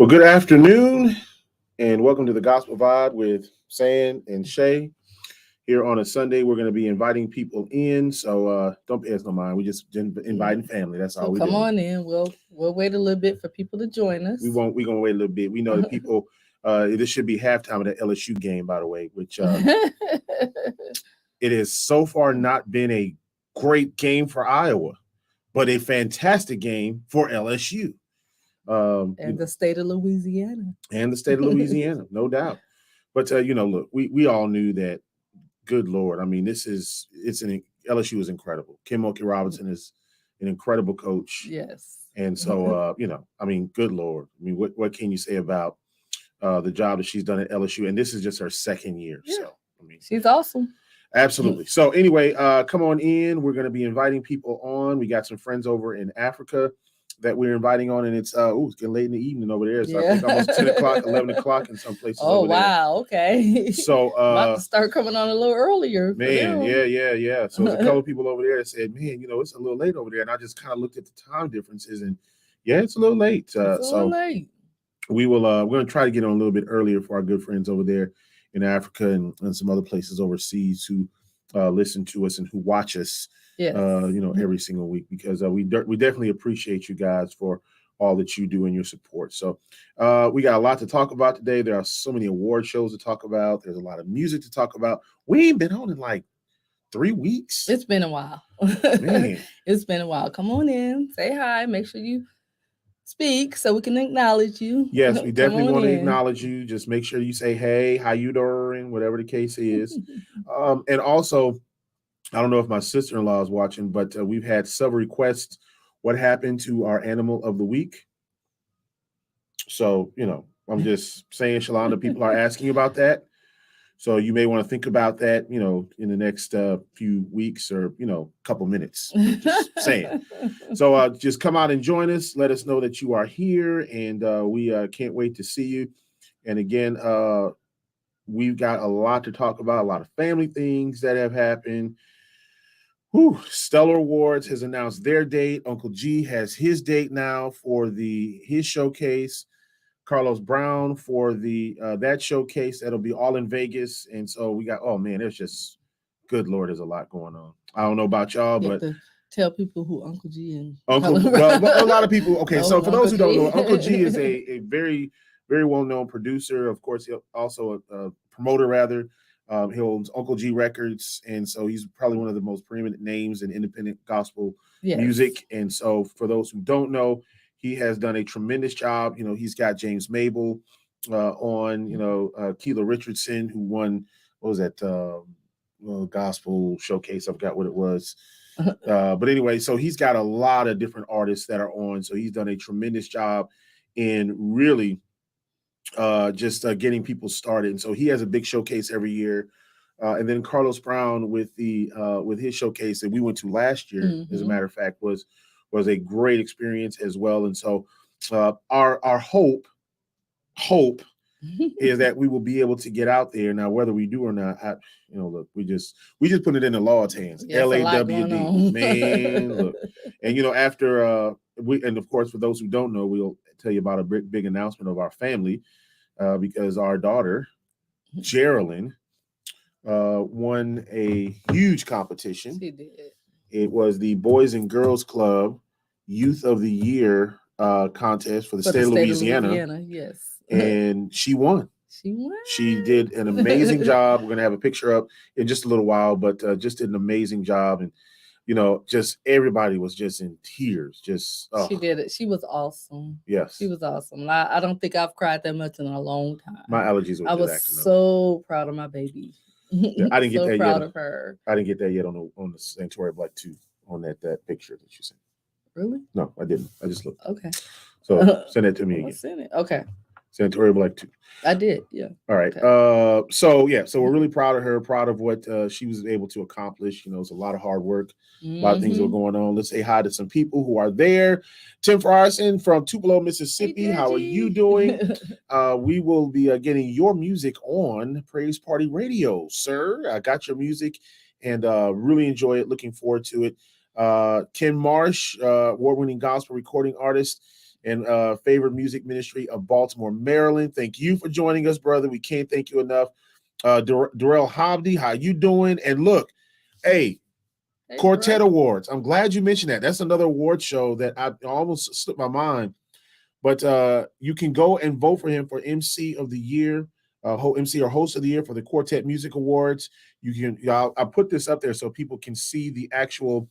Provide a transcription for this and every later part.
Well, good afternoon, and welcome to the Gospel Vibe with San and Shae. Here on a Sunday, we're going to be inviting people in, so don't pay us no mind. We just inviting family. That's all So we're come doing. on in. We'll wait a little bit for people to join us. We're gonna wait a little bit. We know that people. This should be halftime of the LSU game, by the way, which it has so far not been a great game for Iowa, but a fantastic game for LSU. And the state of Louisiana. And the state of Louisiana, no doubt. But look, we all knew that. Good Lord, I mean, LSU is incredible. Kim Mulkey Robinson is an incredible coach. Yes. And so I mean, good Lord. I mean, what can you say about the job that she's done at LSU? And this is just her second year. Yeah. So I mean, she's awesome. Absolutely. So anyway, come on in. We're going to be inviting people on. We got some friends over in Africa that we're inviting on, and it's getting late in the evening over there. So I think almost 10 o'clock, 11 o'clock in some places over there. Oh, wow. Okay. So about to start coming on a little earlier. Man, yeah. So there's a couple of people over there that said, man, it's a little late over there. And I just kind of looked at the time differences, and yeah, it's a little late. It's a little late. We will we're going to try to get on a little bit earlier for our good friends over there in Africa and some other places overseas who listen to us and who watch us, yes. Every single week, because we definitely appreciate you guys for all that you do and your support. So we got a lot to talk about today. There are so many award shows to talk about. There's a lot of music to talk about. We ain't been on in like 3 weeks. It's been a while. Man. It's been a while. Come on in, say hi, make sure you speak so we can acknowledge you. Yes, we definitely want to acknowledge you. Just make sure you say, hey, how you doing, whatever the case is. And also, I don't know if my sister-in-law is watching, but we've had several requests. What happened to our animal of the week? So, I'm just saying, Shalonda, people are asking about that. So you may want to think about that, in the next few weeks or, couple minutes. Just saying. So just come out and join us. Let us know that you are here, and we can't wait to see you. And again, we've got a lot to talk about, a lot of family things that have happened. Stellar Awards has announced their date. Uncle G has his date now for his showcase. Carlos Brown for that showcase. That'll be all in Vegas. And so we got, there's just, good Lord, there's a lot going on. I don't know about y'all, but tell people who Uncle G and a lot of people. Okay, so for those who don't know, Uncle G is a very, very well-known producer. Of course, he's also a promoter, rather. He owns Uncle G Records, and so he's probably one of the most preeminent names in independent gospel music. And so for those who don't know, he has done a tremendous job. He's got James Mabel on, Keela Richardson, who won, what was that, gospel showcase? I forgot what it was. But anyway, so he's got a lot of different artists that are on. So he's done a tremendous job in really just getting people started. And so he has a big showcase every year. And then Carlos Brown with his showcase that we went to last year, as a matter of fact, was a great experience as well. And so our hope is that we will be able to get out there. Now, whether we do or not, look, we just put it in the Lord's hands. LAWD, man, look. And after and of course, for those who don't know, we'll tell you about a big announcement of our family, because our daughter Geraldine won a huge competition. She did. It was the Boys and Girls Club Youth of the Year contest for the state of Louisiana. Yes. And she won. She did an amazing job. We're going to have a picture up in just a little while, but just did an amazing job. And, just everybody was just in tears. She did it. She was awesome. Yes. She was awesome. I don't think I've cried that much in a long time. My allergies were I was so proud of my baby. Yeah, I didn't get that proud yet. of her. I didn't get that yet on the Santori Black 2 on that picture that you sent. Really? No, I didn't. I just looked. Okay. So send it to me again. Send it. Okay. Santori Black 2. I did, yeah. All right. Okay. So we're really proud of her, proud of what she was able to accomplish. It's a lot of hard work, a lot of things that are going on. Let's say hi to some people who are there. Tim Frierson from Tupelo, Mississippi. Hey, how are you doing? We will be getting your music on Praise Party Radio, sir. I got your music and really enjoy it. Looking forward to it. Ken Marsh, award-winning gospel recording artist. and Favorite Music Ministry of Baltimore, Maryland. Thank you for joining us, brother. We can't thank you enough. Darrell Hobdy, how you doing? And look, hey, Quartet Awards. I'm glad you mentioned that. That's another award show that I almost slipped my mind. But you can go and vote for him for MC of the Year, MC or Host of the Year for the Quartet Music Awards. You can. I'll put this up there so people can see the actual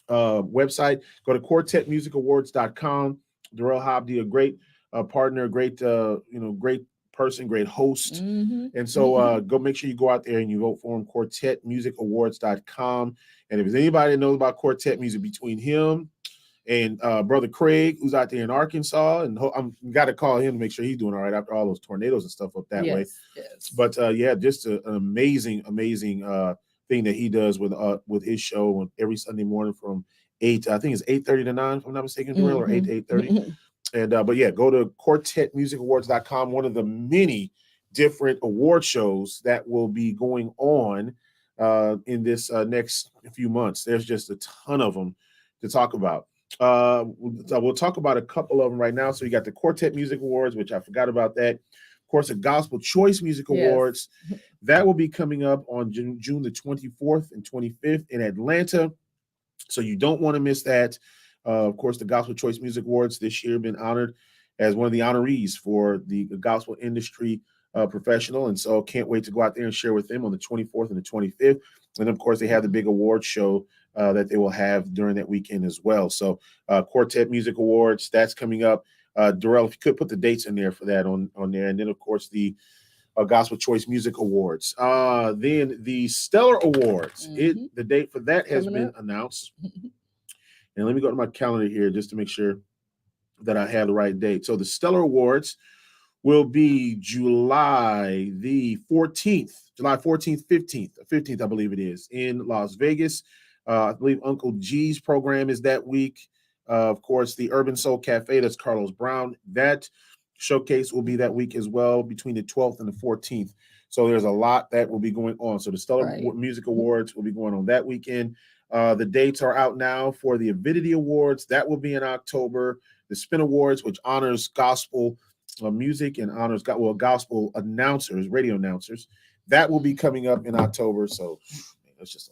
website. Go to quartetmusicawards.com. Darrell Hobdy, a great partner, great great person, great host. Mm-hmm. And so go make sure you go out there and you vote for him, quartetmusicawards.com. And if there's anybody that knows about quartet music between him and brother Craig, who's out there in Arkansas, and I'm got to call him to make sure he's doing all right after all those tornadoes and stuff up that way. Yes. But yeah, just an amazing thing that he does with his show every Sunday morning from 8, I think it's 8:30 to 9, if I'm not mistaken, Darrell, or 8 to 8:30. And but yeah, go to quartetmusicawards.com, one of the many different award shows that will be going on in this next few months. There's just a ton of them to talk about. We'll talk about a couple of them right now. So you got the Quartet Music Awards, which I forgot about that. Of course, the Gospel Choice Music Awards. That will be coming up on June the 24th and 25th in Atlanta. So you don't want to miss that. Of course, the Gospel Choice Music Awards this year have been honored as one of the honorees for the gospel industry professional. And so can't wait to go out there and share with them on the 24th and the 25th. And of course, they have the big award show that they will have during that weekend as well. So Quartet Music Awards, that's coming up. Darrell, if you could put the dates in there for that on there. And then, of course, the Gospel Choice Music Awards. Then the Stellar Awards. The date for that has been announced. And let me go to my calendar here just to make sure that I have the right date. So the Stellar Awards will be July the 14th, July 14th, 15th, I believe it is, in Las Vegas. I believe Uncle G's program is that week. Of course, the Urban Soul Cafe, that's Carlos Brown. That showcase will be that week as well, between the 12th and the 14th. So there's a lot that will be going on. So the Stellar Music Awards will be going on that weekend. The dates are out now for the Avidity Awards. That will be in October. The Spin Awards, which honors gospel music and honors gospel announcers, radio announcers. That will be coming up in October. So it's just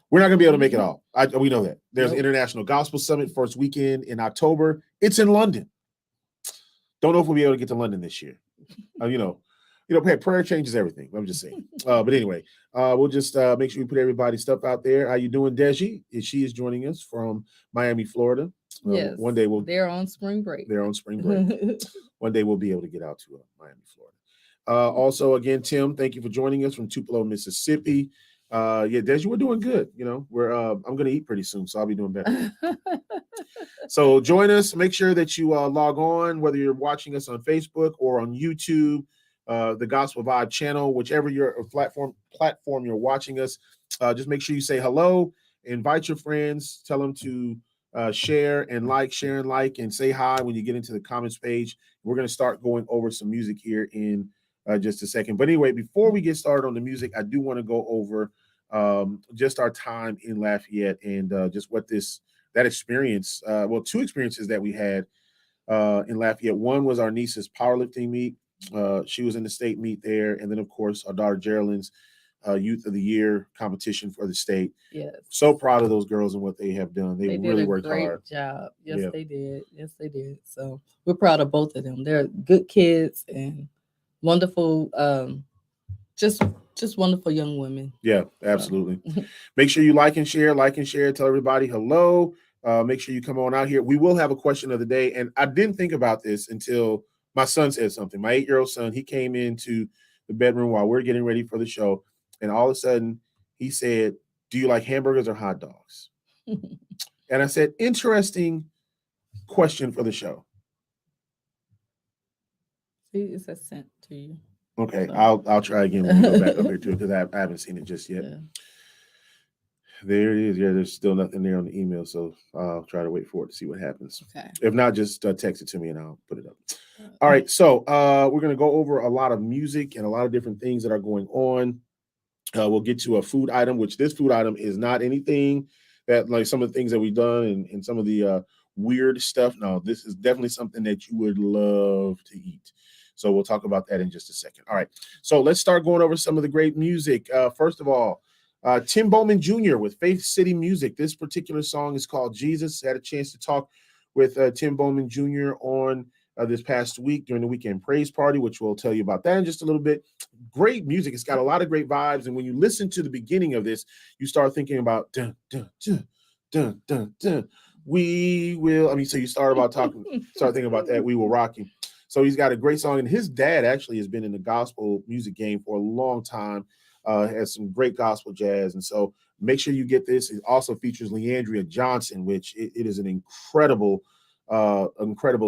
we're not going to be able to make it all. We know that. There's an International Gospel Summit first weekend in October. It's in London. Don't know if we'll be able to get to London this year. Prayer changes everything. I'm just saying. But anyway, we'll just make sure we put everybody's stuff out there. How you doing, Deji? She is joining us from Miami, Florida. Yes. One day they're on spring break. One day we'll be able to get out to Miami, Florida. Also, again, Tim, thank you for joining us from Tupelo, Mississippi. Deji, we're doing good. We're I'm going to eat pretty soon, so I'll be doing better. So join us. Make sure that you log on, whether you're watching us on Facebook or on YouTube, the Gospel Vibe channel, whichever your platform you're watching us. Just make sure you say hello, invite your friends, tell them to share and like, and say hi when you get into the comments page. We're going to start going over some music here in just a second. But anyway, before we get started on the music, I do want to go over just our time in Lafayette and just what that experience, two experiences that we had in Lafayette. One was our niece's powerlifting meet. She was in the state meet there. And then, of course, our daughter Geraldine's Youth of the Year competition for the state. Yes. So proud of those girls and what they have done. They really worked hard. Great job. Yes, they did. Yes, they did. So we're proud of both of them. They're good kids and wonderful, just wonderful young women. Yeah, absolutely. So. Make sure you like and share. Tell everybody hello. Make sure you come on out here. We will have a question of the day. And I didn't think about this until my son said something. My 8-year-old son, he came into the bedroom while we're getting ready for the show. And all of a sudden he said, "Do you like hamburgers or hot dogs?" And I said, "Interesting question for the show." See, it's sent to you. Okay, so. I'll try again when we go back up here too, because I haven't seen it just yet. Yeah. There it is. Yeah, there's still nothing there on the email, so I'll try to wait for it to see what happens. Okay. If not, just text it to me and I'll put it up. All right, so we're going to go over a lot of music and a lot of different things that are going on. We'll get to a food item, which this food item is not anything that, like some of the things that we've done and some of the weird stuff. No, this is definitely something that you would love to eat. So we'll talk about that in just a second. All right. So let's start going over some of the great music. First of all, Tim Bowman Jr. with Faith City Music. This particular song is called Jesus. Had a chance to talk with Tim Bowman Jr. on this past week during the weekend praise party, which we'll tell you about that in just a little bit. Great music. It's got a lot of great vibes. And when you listen to the beginning of this, you start thinking about dun, dun, dun, dun, dun, dun. We will. I mean, so you start thinking about that. We will rock you. So he's got a great song. And his dad actually has been in the gospel music game for a long time. Has some great gospel jazz. And so make sure you get this. It also features Leandria Johnson, which it is an incredible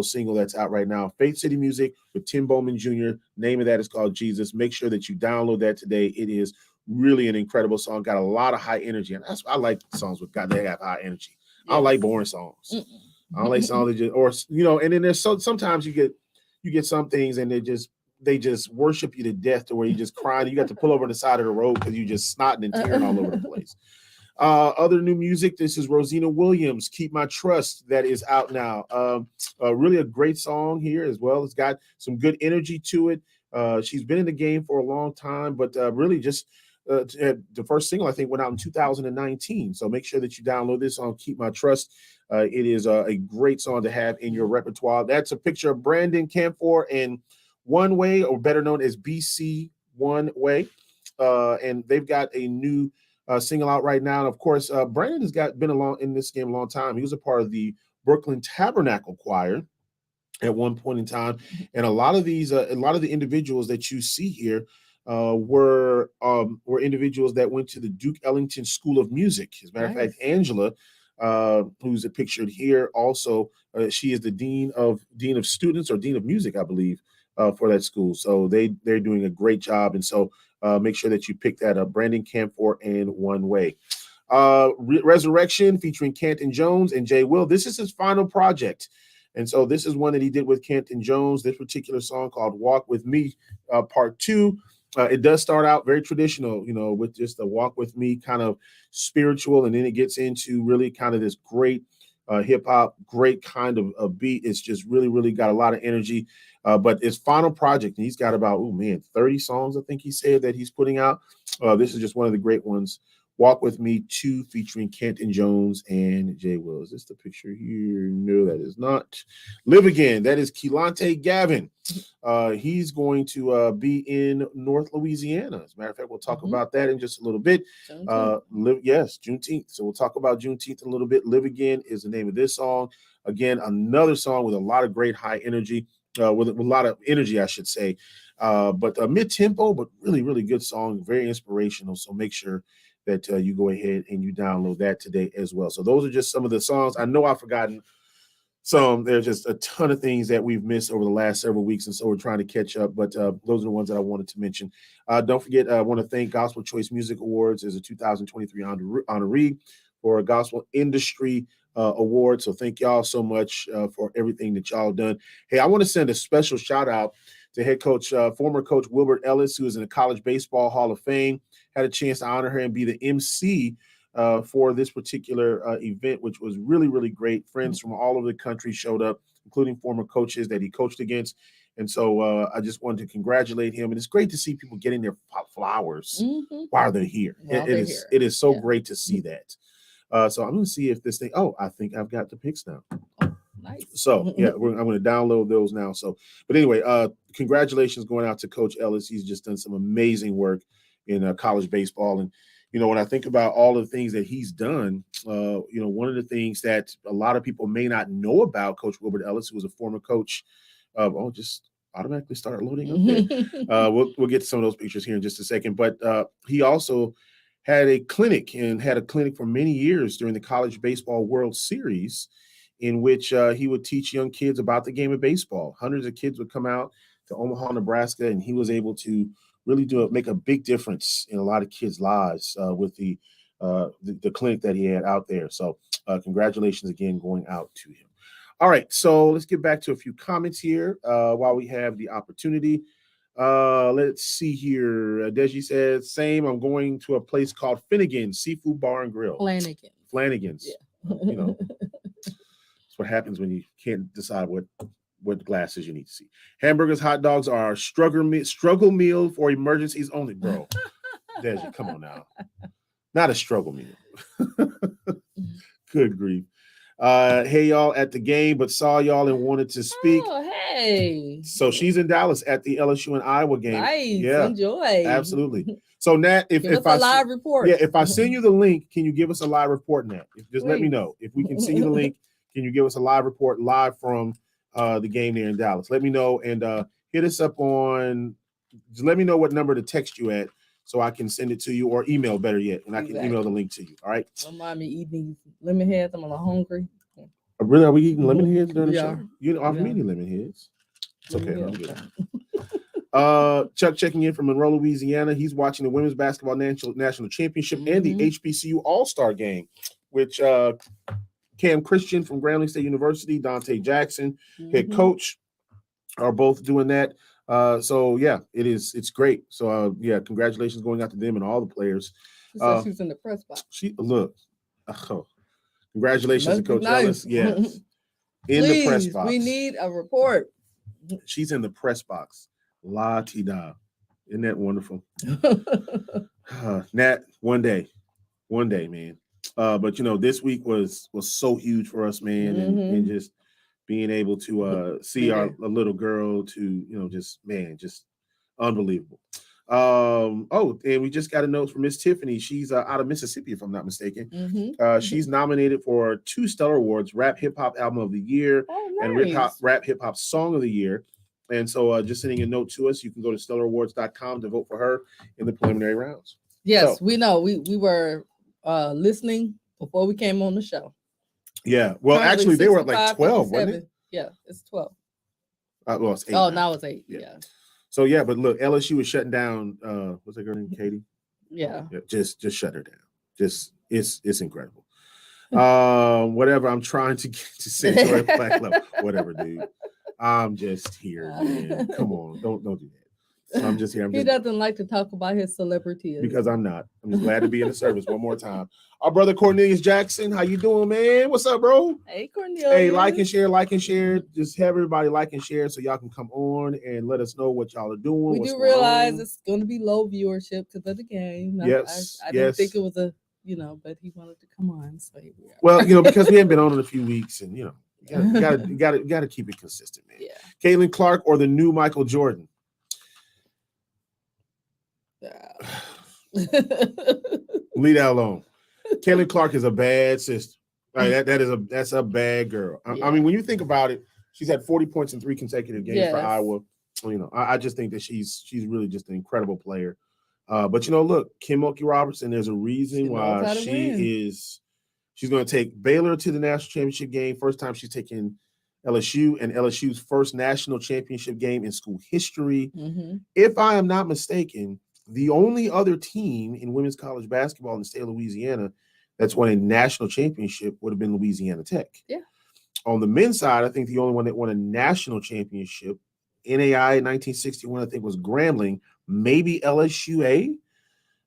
single that's out right now. Faith City Music with Tim Bowman Jr. Name of that is called Jesus. Make sure that you download that today. It is really an incredible song. Got a lot of high energy, and that's I like songs with they have high energy. Yes. I don't like boring songs. I don't like songs that just and then there's sometimes you get some things and they just worship you to death to where you just crying. You got to pull over on the side of the road because you just snotting and tearing all over the place. Other new music, this is Rosina Williams, Keep My Trust, that is out now. Really a great song here as well. It's got some good energy to it. She's been in the game for a long time, but really just the first single, I think, went out in 2019. So make sure that you download this on Keep My Trust. It is a great song to have in your repertoire. That's a picture of Brandon Camphor and One Way, or better known as BC One Way. And they've got a new single out right now. And of course, Brandon has been along in this game a long time. He was a part of the Brooklyn Tabernacle Choir at one point in time. And a lot of the individuals that you see here were individuals that went to the Duke Ellington School of Music. As a matter of fact, Angela, who's pictured here, also she is the dean of students or dean of music, I believe, for that school. So they're doing a great job. And so make sure that you pick that up. Brandon Camphor and One Way. Resurrection featuring Canton Jones and Jay Will. This is his final project. And so this is one that he did with Canton Jones, this particular song called Walk With Me, Part 2. It does start out very traditional, with just the Walk With Me kind of spiritual, and then it gets into really kind of this great hip-hop, great kind of beat. It's just really, really got a lot of energy. But his final project, and he's got about, 30 songs, I think he said, that he's putting out. This is just one of the great ones. Walk With Me 2 featuring Canton Jones and Jay Will. Is this the picture here? No, that is not. Live Again. That is Keelante Gavin. He's going to be in North Louisiana. As a matter of fact, we'll talk about that in just a little bit. Juneteenth. So we'll talk about Juneteenth in a little bit. Live Again is the name of this song. Again, another song with a lot of great high energy, with a lot of energy, I should say. But mid-tempo, but really, really good song. Very inspirational. So make sure that you go ahead and you download that today as well. So those are just some of the songs. I know I've forgotten some. There's just a ton of things that we've missed over the last several weeks, and so we're trying to catch up. But those are the ones that I wanted to mention. Don't forget, I want to thank Gospel Choice Music Awards as a 2023 honoree for a Gospel Industry Award. So thank y'all so much for everything that y'all done. Hey, I want to send a special shout out to head coach, former coach Wilbert Ellis, who is in the College Baseball Hall of Fame. Had a chance to honor her and be the MC for this particular event, which was really, really great. Friends from all over the country showed up, including former coaches that he coached against. And so I just wanted to congratulate him. And it's great to see people getting their flowers while they're here. It is so great to see that. So I'm going to see if this thing, I think I've got the picks now. Nice. So yeah, I'm going to download those now. So, but anyway, congratulations going out to Coach Ellis. He's just done some amazing work in college baseball. And, when I think about all the things that he's done, one of the things that a lot of people may not know about Coach Wilbert Ellis, who was a former coach of, just automatically start loading up there. We'll get to some of those pictures here in just a second. But he also had a clinic for many years during the College Baseball World Series, in which he would teach young kids about the game of baseball. Hundreds of kids would come out to Omaha, Nebraska, and he was able to really make a big difference in a lot of kids' lives with the clinic that he had out there. So congratulations again going out to him. All right, so let's get back to a few comments here while we have the opportunity. Let's see here. Deji says, same. I'm going to a place called Finnegan's Seafood Bar and Grill. Flanagan's. Yeah. That's what happens when you can't decide what glasses you need to see. Hamburgers, hot dogs are a struggle meal for emergencies only, bro. Deja, come on now. Not a struggle meal. Good grief. Hey, y'all at the game, but saw y'all and wanted to speak. Oh, hey. So she's in Dallas at the LSU and Iowa game. Nice. Yeah, Enjoy. absolutely. So Nat, give us a live report. Yeah, if I send you the link, can you give us a live report, Nat? Just Please. let me know. If we can send you the link, can you give us a live report live from the game there in Dallas? Let me know and hit us up on. Just let me know what number to text you at, so I can send it to you, or email, better yet, and I can email the link to you. All right. Don't mind me eating these lemon heads. I'm a little hungry. Really, are we eating lemon heads during the show? Are. You don't offer me any lemon heads. It's okay. I'm good. Okay. Chuck checking in from Monroe, Louisiana. He's watching the women's basketball national championship and the HBCU All-Star game, which Cam Christian from Grambling State University, Dante Jackson, head coach, are both doing that. So yeah, it's great. So yeah, congratulations going out to them and all the players. She said she was in the press box. Congratulations to Coach Ellis. Yes. Please, the press box. We need a report. She's in the press box. La ti da. Isn't that wonderful? Nat, one day, man. But this week was so huge for us, man, and just being able to see a little girl to just unbelievable. And we just got a note from Miss Tiffany. She's out of Mississippi, if I'm not mistaken. She's nominated for 2 Stellar Awards: Rap Hip Hop Album of the Year and Rap Hip Hop Song of the Year. And so just sending a note to us, you can go to stellarawards.com to vote for her in the preliminary rounds. Yes, we know. We were listening before we came on the show. Yeah. Well, Currently, actually, they were at like 12, wasn't it? Yeah, it's 12. Well, it's 8. Oh, now it's 8. Yeah. So yeah, but look, LSU is shutting down. What's that girl named Katie? Yeah. Just shut her down. It's incredible. Whatever I'm trying to get to say to her black level. Whatever, dude. I'm just here, man. Come on, don't do that. I'm just here. He doesn't like to talk about his celebrity because I'm not. I'm just glad to be in the service one more time. Our brother Cornelius Jackson, how you doing, man? What's up, bro? Hey, Cornelius. Hey, like and share. Just have everybody like and share so y'all can come on and let us know what y'all are doing. We do realize it's going to be low viewership because of the game. Yes, I didn't think it was but he wanted to come on. So here we are. Well, because we haven't been on in a few weeks, and you gotta keep it consistent, man. Yeah. Caitlin Clark or the new Michael Jordan? Leave that alone. Caitlin Clark is a bad sister. Like that's a bad girl. I mean, when you think about it, she's had 40 points in 3 consecutive games for Iowa. I just think that she's really just an incredible player. But look, Kim Mulkey-Robertson, there's a reason why she's going to take Baylor to the national championship game. First time she's taken LSU, and LSU's first national championship game in school history. If I am not mistaken, the only other team in women's college basketball in the state of Louisiana that's won a national championship would have been Louisiana Tech. Yeah. On the men's side, I think the only one that won a national championship, NAI in 1961, I think was Grambling, maybe LSUA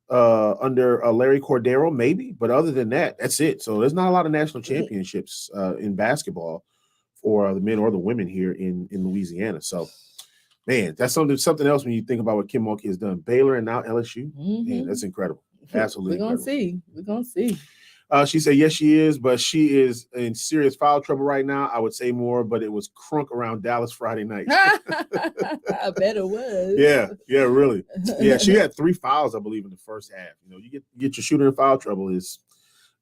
under Larry Cordero, maybe. But other than that, that's it. So there's not a lot of national championships in basketball for the men or the women here in Louisiana. So, man, that's something else when you think about what Kim Mulkey has done. Baylor and now LSU. Man, that's incredible. Absolutely. We're going to see. She said, yes, she is, but she is in serious foul trouble right now. I would say more, but it was crunk around Dallas Friday night. I bet it was. Yeah, really. Yeah, she had 3 fouls, I believe, in the first half. You get your shooter in foul trouble is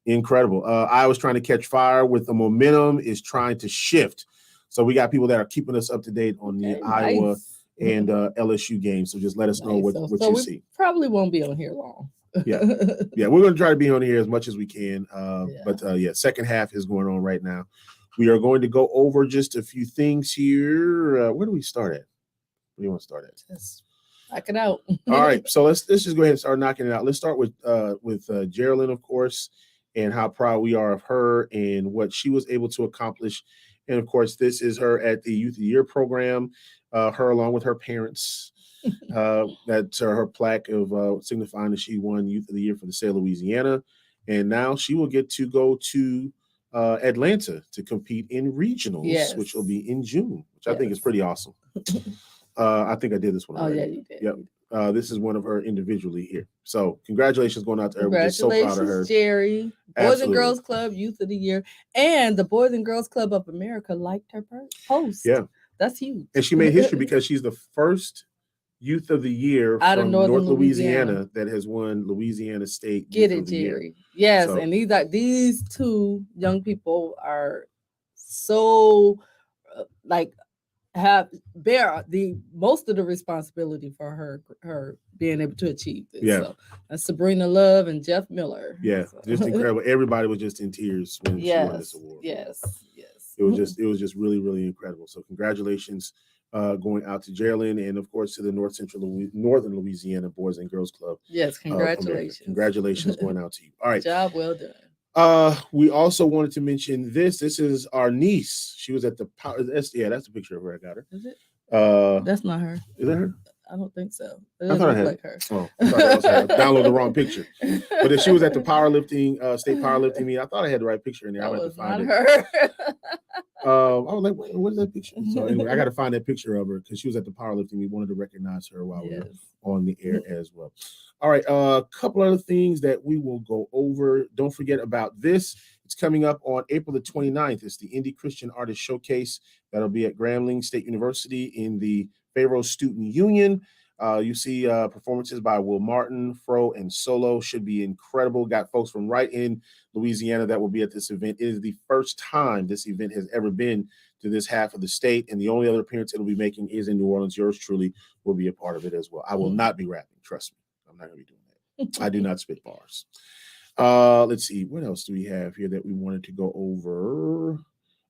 incredible. Iowa's trying to catch fire with the momentum is trying to shift. So we got people that are keeping us up to date on the Iowa and LSU games. So just let us know what you see. Probably won't be on here long. Yeah, we're going to try to be on here as much as we can. But second half is going on right now. We are going to go over just a few things here. Where do we start at? What do you want to start at? Just knock it out. All right, so let's just go ahead and start knocking it out. Let's start with Geraldine, of course, and how proud we are of her and what she was able to accomplish. And of course, this is her at the Youth of the Year program. Her along with her parents. That's her plaque of signifying that she won Youth of the Year for the state of Louisiana, and now she will get to go to Atlanta to compete in regionals, Yes. which will be in June, which I think is Yes. pretty awesome. I think I did this one Oh already. yeah, you did. Yep. This is one of her individually here. So congratulations going out to her. We're just so proud of her. Congratulations, Jerry. Boys Absolutely. and Girls Club Youth of the Year, and the Boys and Girls Club of America liked her post. Yeah. That's huge. And she made history because she's the first Youth of the Year Out of from Northern North Louisiana that has won Louisiana State Get Youth it, of the Year. Jerry. Yes, So- and these two young people are so like bear the most of the responsibility for her being able to achieve this. Yeah. So that's Sabrina Love and Jeff Miller. Yeah, So- just incredible. Everybody was just in tears when she won this award. Yes. It was just really, really incredible. So congratulations going out to Geraldine and of course to the Northern Louisiana Boys and Girls Club. Yes, congratulations. Congratulations going out to you. All right. Job well done. We also wanted to mention this. This is our niece. She was at the power. That's the picture of her. I got her. Is it? Uh, That's not her. Is that her? I don't think so. It I doesn't thought I look had like her. Oh, I thought that was her. I downloaded the wrong picture. But if she was at the powerlifting, state powerlifting meet, I thought I had the right picture in there. That I might have was to find not it. her. I was like, what is that picture? So anyway, I got to find that picture of her because she was at the powerlifting. We wanted to recognize her while we were on the air as well. All right, a couple other things that we will go over. Don't forget about this. It's coming up on April the 29th. It's the Indie Christian Artist Showcase. That'll be at Grambling State University in the Pharaoh Student Union. You see performances by Will Martin, Fro, and Solo. Should be incredible. Got folks from right in Louisiana that will be at this event. It is the first time this event has ever been to this half of the state, and the only other appearance it'll be making is in New Orleans. Yours truly will be a part of it as well. I will not be rapping. Trust me. I'm not going to be doing that. I do not spit bars. Let's see. What else do we have here that we wanted to go over?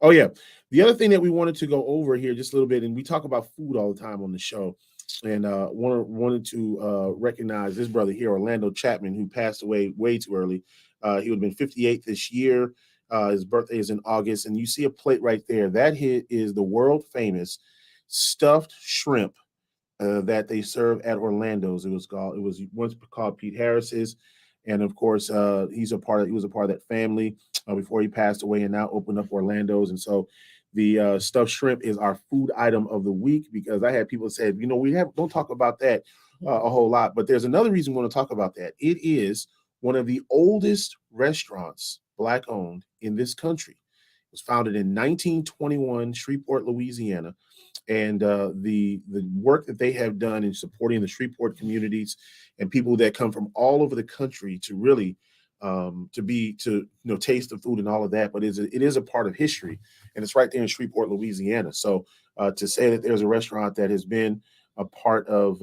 Oh, yeah. The other thing that we wanted to go over here just a little bit, and we talk about food all the time on the show, and wanted to recognize this brother here, Orlando Chapman, who passed away way too early. He would have been 58 this year. His birthday is in August, and you see a plate right there. That is the world famous stuffed shrimp that they serve at Orlando's. It was once called Pete Harris's, and of course he was a part of that family before he passed away, and now opened up Orlando's. And so the stuffed shrimp is our food item of the week, because I had people say, don't talk about that a whole lot, but there's another reason we want to talk about that. It is one of the oldest restaurants, Black owned, in this country. It was founded in 1921, Shreveport, Louisiana. And the work that they have done in supporting the Shreveport communities and people that come from all over the country to really taste the food and all of that, but it is a part of history, and it's right there in Shreveport, Louisiana. So to say that there's a restaurant that has been a part of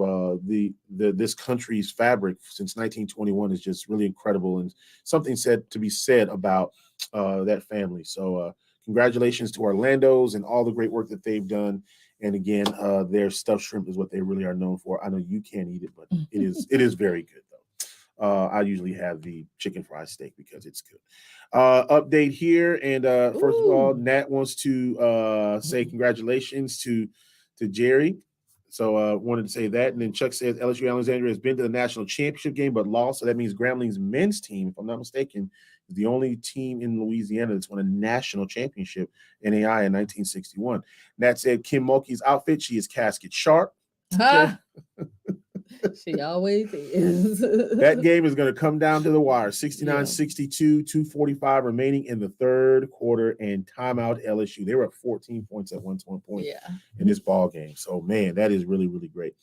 this country's fabric since 1921 is just really incredible, and something to be said about that family. So congratulations to Orlando's and all the great work that they've done. And again, their stuffed shrimp is what they really are known for. I know you can't eat it, but it is very good though. I usually have the chicken fried steak because it's good. Update here, and first of all, Nat wants to say congratulations to Jerry. So wanted to say that. And then Chuck says LSU Alexandria has been to the national championship game but lost. So that means Grambling's men's team, if I'm not mistaken, is the only team in Louisiana that's won a national championship, NAI, in 1961. Nat said Kim Mulkey's outfit, she is casket sharp. Okay. She always is. That game is going to come down to the wire. 69-62, 2:45 remaining in the third quarter, and timeout LSU. They were up 14 points at one point in this ball game. So, man, that is really, really great.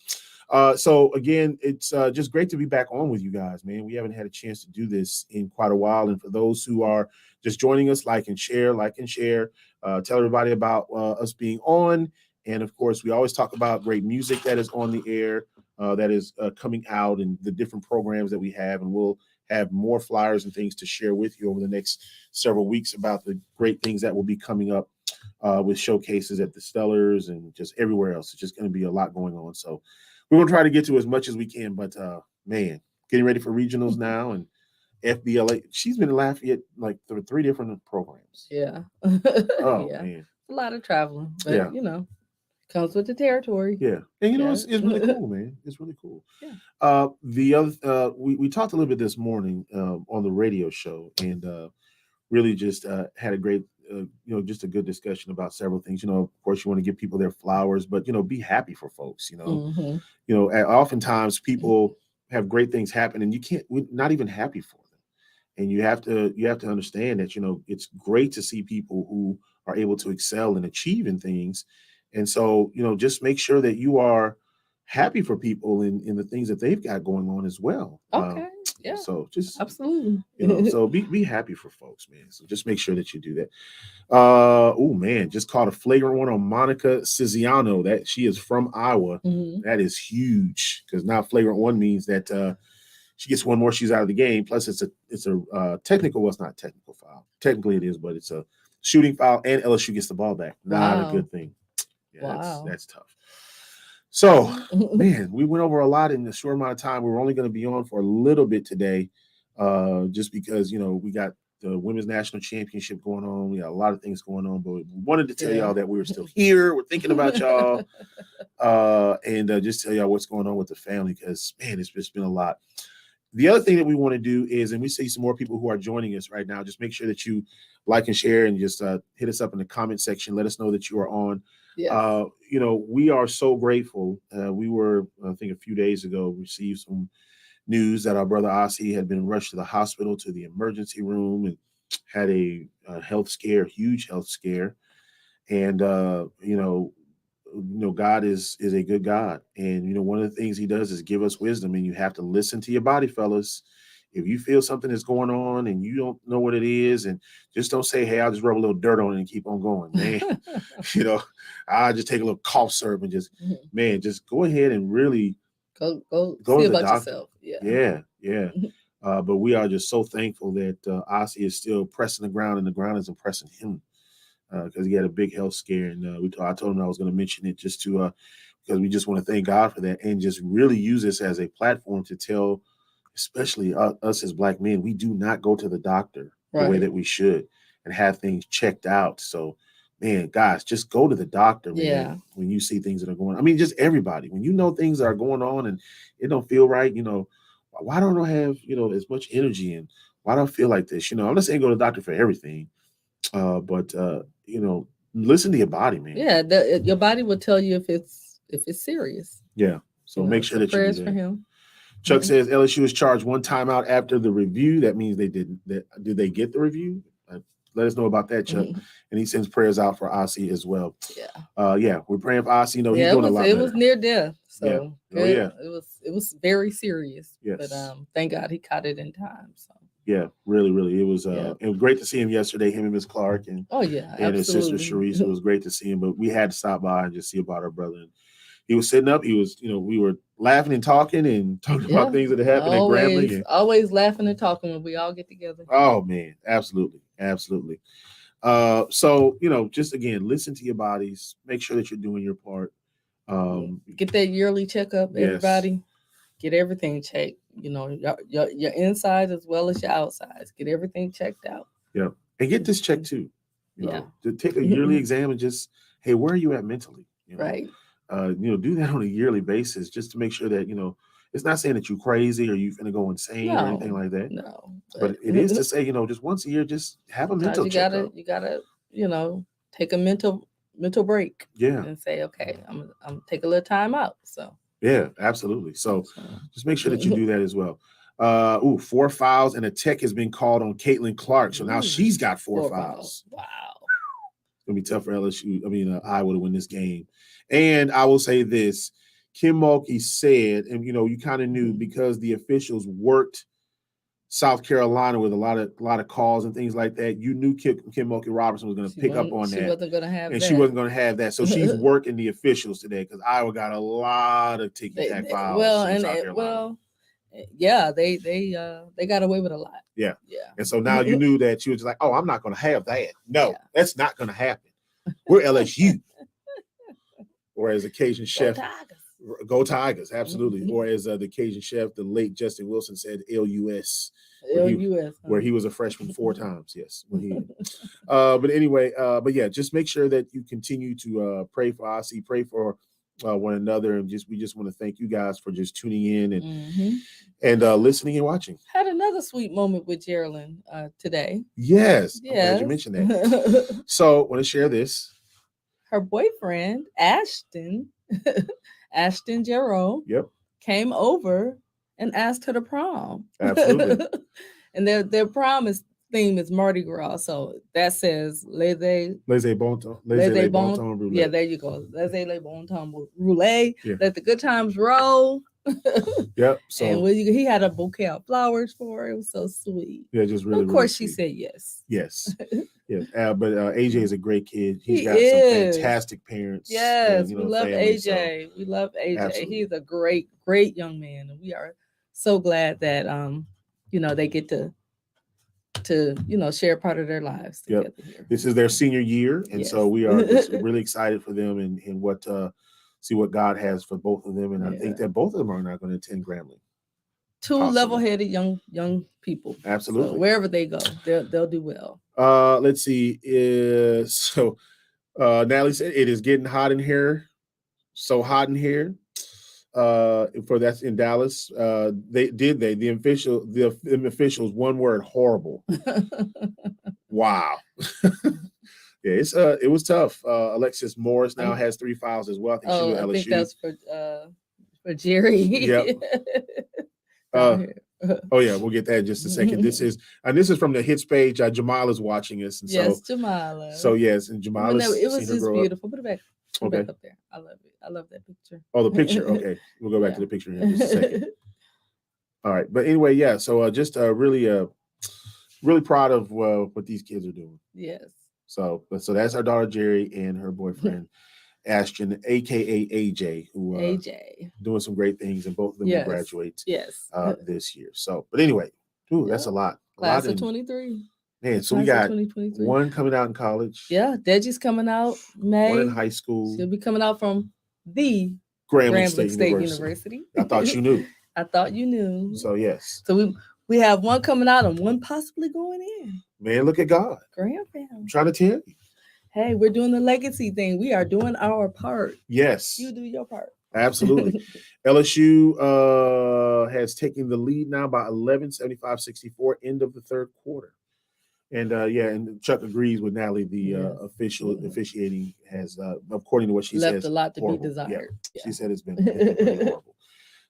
So, again, it's just great to be back on with you guys, man. We haven't had a chance to do this in quite a while. And for those who are just joining us, like and share. Tell everybody about us being on. And, of course, we always talk about great music that is on the air. That is coming out, and the different programs that we have, and we'll have more flyers and things to share with you over the next several weeks about the great things that will be coming up with showcases at the Stellars and just everywhere else. It's just going to be a lot going on. So we're going to try to get to as much as we can, but man, getting ready for regionals now, and FBLA. She's been in Lafayette like through 3 different programs. Yeah. Man. A lot of traveling, but comes with the territory. Yeah. And it's really cool, man. It's really cool. Yeah. The other we talked a little bit this morning on the radio show, and really just had a great, just a good discussion about several things. Of course, you want to give people their flowers, but be happy for folks. Mm-hmm. Oftentimes people have great things happen, and we're not even happy for them. And you have to understand that it's great to see people who are able to excel and achieve in things. And so just make sure that you are happy for people in the things that they've got going on as well. Okay. Yeah. So just Absolutely. so be happy for folks, man. So just make sure that you do that. Oh man, just caught a flagrant one on Monica Ciziano. That she is from Iowa. Mm-hmm. That is huge, because now flagrant one means that she gets one more, she's out of the game. Plus, it's a technical. Well, it's not a technical foul. Technically, it is, but it's a shooting foul, and LSU gets the ball back. Not a good thing. Yeah, Wow. that's tough. So, man, we went over a lot in a short amount of time. We were only going to be on for a little bit today, just because we got the women's national championship going on. We got a lot of things going on, but we wanted to tell y'all that we were still here. We're thinking about y'all, and just tell y'all what's going on with the family, because man, it's just been a lot. The other thing that we want to do is, and we see some more people who are joining us right now, just make sure that you like and share, and just hit us up in the comment section. Let us know that you are on. Yes. We are so grateful. We were, I think a few days ago, received some news that our brother Ossie had been rushed to the hospital, to the emergency room, and had a health scare, huge health scare. And, God is a good God. And, one of the things he does is give us wisdom, and you have to listen to your body, fellas. If you feel something is going on and you don't know what it is, and just don't say, hey, I'll just rub a little dirt on it and keep on going, man. I'll just take a little cough syrup and just, man, just go ahead and really go to see the about doctor. yourself. Yeah. But we are just so thankful that Ossie is still pressing the ground, and the ground is impressing him, because he had a big health scare. And I told him I was going to mention it just to because we just want to thank God for that, and just really use this as a platform to tell, especially us as Black men, we do not go to the doctor the way that we should and have things checked out. So, man, guys, just go to the doctor, man, when you see things that are going on. I mean, just everybody. When you know things are going on and it don't feel right, why don't I have, as much energy, and why don't I feel like this? I'm not saying go to the doctor for everything, but listen to your body, man. Yeah, your body will tell you if it's serious. Yeah. So make sure that you do that. For him. Chuck says LSU was charged one timeout after the review. That means they didn't. Did they get the review? Let us know about that, Chuck. And he sends prayers out for Ossie as well. Yeah. We're praying for Ossie. He's doing a lot better. It was near death. So yeah. It was very serious. Yes. But thank God he caught it in time. So. Yeah, really, really. It was great to see him yesterday, him and Miss Clark, and his sister Sharice. It was great to see him, but we had to stop by and just see about our brother. And he was sitting up. He was, we were laughing and talking about things that had happened at Grambling. Always laughing and talking when we all get together. Oh man, absolutely. So just again, listen to your bodies. Make sure that you're doing your part. Get that yearly checkup, everybody. Get everything checked. Your inside as well as your outsides. Get everything checked out. Yeah, and get this checked too. To take a yearly exam and just, hey, where are you at mentally? Right. Do that on a yearly basis, just to make sure that it's not saying that you're crazy or you're going to go insane or anything like that. No, but it is to say, just once a year, just have a mental checkup. You gotta, take a mental break. Yeah, and say, okay, I'm take a little time out. So. Yeah, absolutely. So just make sure that you do that as well. 4 fouls and a tech has been called on Caitlin Clark. So now she's got 4 fouls. Wow. It's going to be tough for Iowa to win this game. And I will say this, Kim Mulkey said, and you kind of knew, because the officials worked South Carolina with a lot of calls and things like that, you knew Kim Mulkey Robertson was going to pick up on that. She wasn't going to have that. She wasn't going to have that. So she's working the officials today, because Iowa got a lot of ticky-tack fouls. They got away with a lot. Yeah. And so now you knew that she was just like, oh, I'm not going to have that. No, that's not going to happen. We're LSU. Or as the Cajun chef, go Tigers, absolutely. Or as the Cajun chef, the late Justin Wilson said, LUS. Where he was a freshman 4 times. Yes. But anyway, just make sure that you continue to pray for Ossie, pray for one another, and we just want to thank you guys for just tuning in Mhm. and listening and watching. Had another sweet moment with Geraldine today. Yes, I'm glad you Yes. mentioned that. So, I want to share this. Her boyfriend, Ashton, Ashton Jarreau, Yep, came over and asked her to prom. absolutely. And their prom theme is Mardi Gras. So that says Laissez bon temps, Laissez bon bon. temps roulette. Yeah, there you go. Laissez les bon temps roulette. Yeah. Let the good times roll. Yep. So And he had a bouquet of flowers for her. It was so sweet. yeah, just really. Of course, really she said yes. yes. Yes. But AJ is a great kid. He's He got is. some fantastic parents. Yes, and, we love family, AJ. We love AJ. Absolutely. He's a great, great young man, and we are so glad that they get to share part of their lives together here. This is their senior year, and so we are just really excited for them and what see what God has for both of them. And I think that both of them are not going to attend Grambling. Two level-headed young people. Absolutely. So wherever they go, they'll do well. Let's see. Natalie said it is getting hot in here. So hot in here. For that's in Dallas. The officials one word horrible. Wow. Yeah, it was tough. Alexis Morris now has 3 fouls as well. I think she's with LSU. I think that's for Jerry. Yep. Oh yeah, we'll get that in just a second. This is from the hits page. Jamal is watching us, and yes, Jamala. So yes, and Jamal is. It was just beautiful. Put it back. Put it back up there. I love it. I love that picture. Oh, the picture. Okay, we'll go back to the picture in just a second. All right, but anyway, yeah. So just really proud of what these kids are doing. Yes. So that's our daughter Jerry and her boyfriend Ashton, aka AJ, who doing some great things, and both of them will graduate this year. So, but anyway, that's a lot. Class of 23. Man, so we got one coming out in college. Yeah, Deji's coming out May. One in high school. She'll be coming out from the Grambling State University. I thought you knew. I thought you knew. So yes. So we have one coming out and one possibly going in. Man, look at God. Grand family. I'm trying to tell you. Hey, we're doing the legacy thing. We are doing our part. Yes. You do your part. Absolutely. LSU has taken the lead now by 11, 75-64, end of the third quarter. And and Chuck agrees with Natalie. The officiating has, according to what she says, left a lot to be desired. Yeah. She said it's been pretty horrible.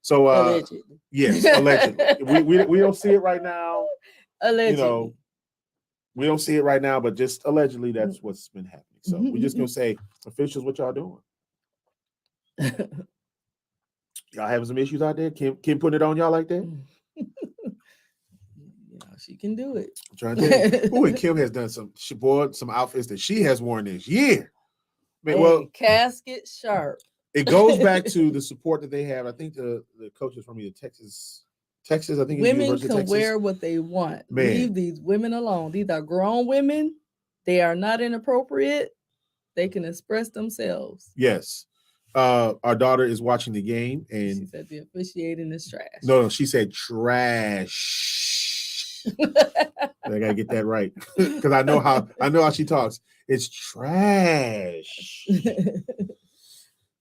So, allegedly. Yes, allegedly. we don't see it right now. Allegedly. We don't see it right now, but just allegedly, that's what's been happening. So we're just gonna say, officials, what y'all doing? Y'all having some issues out there? Kim putting it on y'all like that? She can do it. I'm trying to tell you. Ooh, and Kim has done some outfits that she has worn this year. Man, casket sharp. It goes back to the support that they have. I think the coaches from either Texas, I think women can wear what they want. Man. Leave these women alone. These are grown women. They are not inappropriate. They can express themselves. Yes. Our daughter is watching the game, and she said the officiating is trash. No, she said trash. I gotta get that right because I know how she talks. It's trash.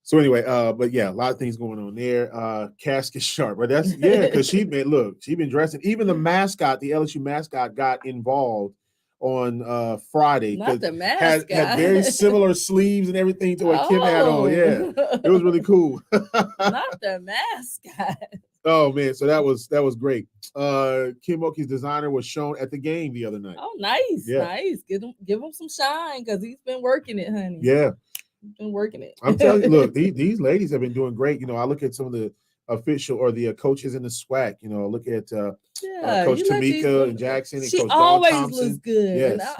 So anyway, but yeah, a lot of things going on there. Casket sharp, but that's because she been dressing. Even the mascot, the LSU mascot, got involved on Friday. Not the mascot had very similar sleeves and everything to what Kim had on. Yeah, it was really cool. Not the mascot. Oh man, so that was great. Kim Oki's designer was shown at the game the other night. Oh, nice, nice. Give him some shine because he's been working it, honey. Yeah. Been working it. I'm telling you, look, these ladies have been doing great. I look at some of the official or the coaches in the SWAC. Look at Coach Tamika and Jackson and Coach always Dawn Thompson. Looks good. Yes.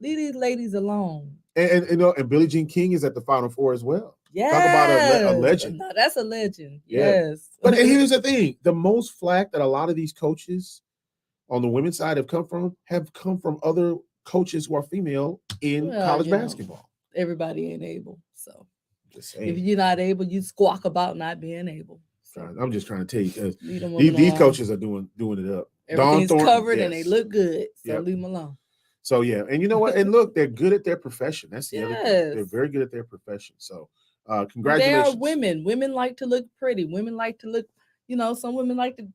Leave these ladies alone. And Billie Jean King is at the Final Four as well. Yeah, talk about a legend. No, that's a legend. Yeah. Yes. But here's the thing: the most flack that a lot of these coaches on the women's side have come from other coaches who are female in college basketball. Everybody ain't able. So if you're not able, you squawk about not being able. So. I'm just trying to tell you because these coaches are doing it up. Everything's covered and they look good. So leave them alone. So yeah, and you know what? And look, they're good at their profession. That's the other thing. They're very good at their profession. So Congratulations. They are women. Women like to look pretty. Women like to look, some women like to,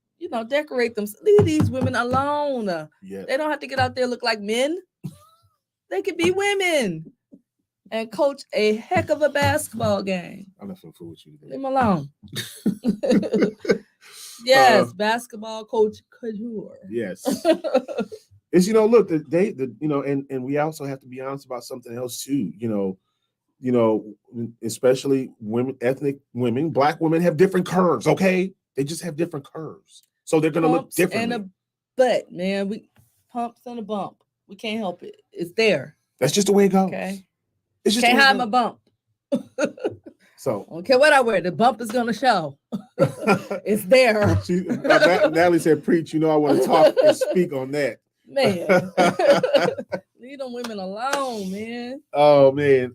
decorate them. Leave these women alone. Yeah. They don't have to get out there and look like men. They could be women and coach a heck of a basketball game. I'm not gonna fool with you today. Leave them alone. Yes, basketball coach couture. Yes. It's look, and we also have to be honest about something else too. Especially women, ethnic women, Black women have different curves. Okay, they just have different curves, so they're gonna look differently. And a butt, man, we pumps and a bump. We can't help it. It's there. That's just the way it goes. Okay, it's just can't hide my bump. So I don't care what I wear, the bump is gonna show. It's there. Natalie said, "Preach." I want to talk and speak on that. Man, leave them women alone, man. Oh man.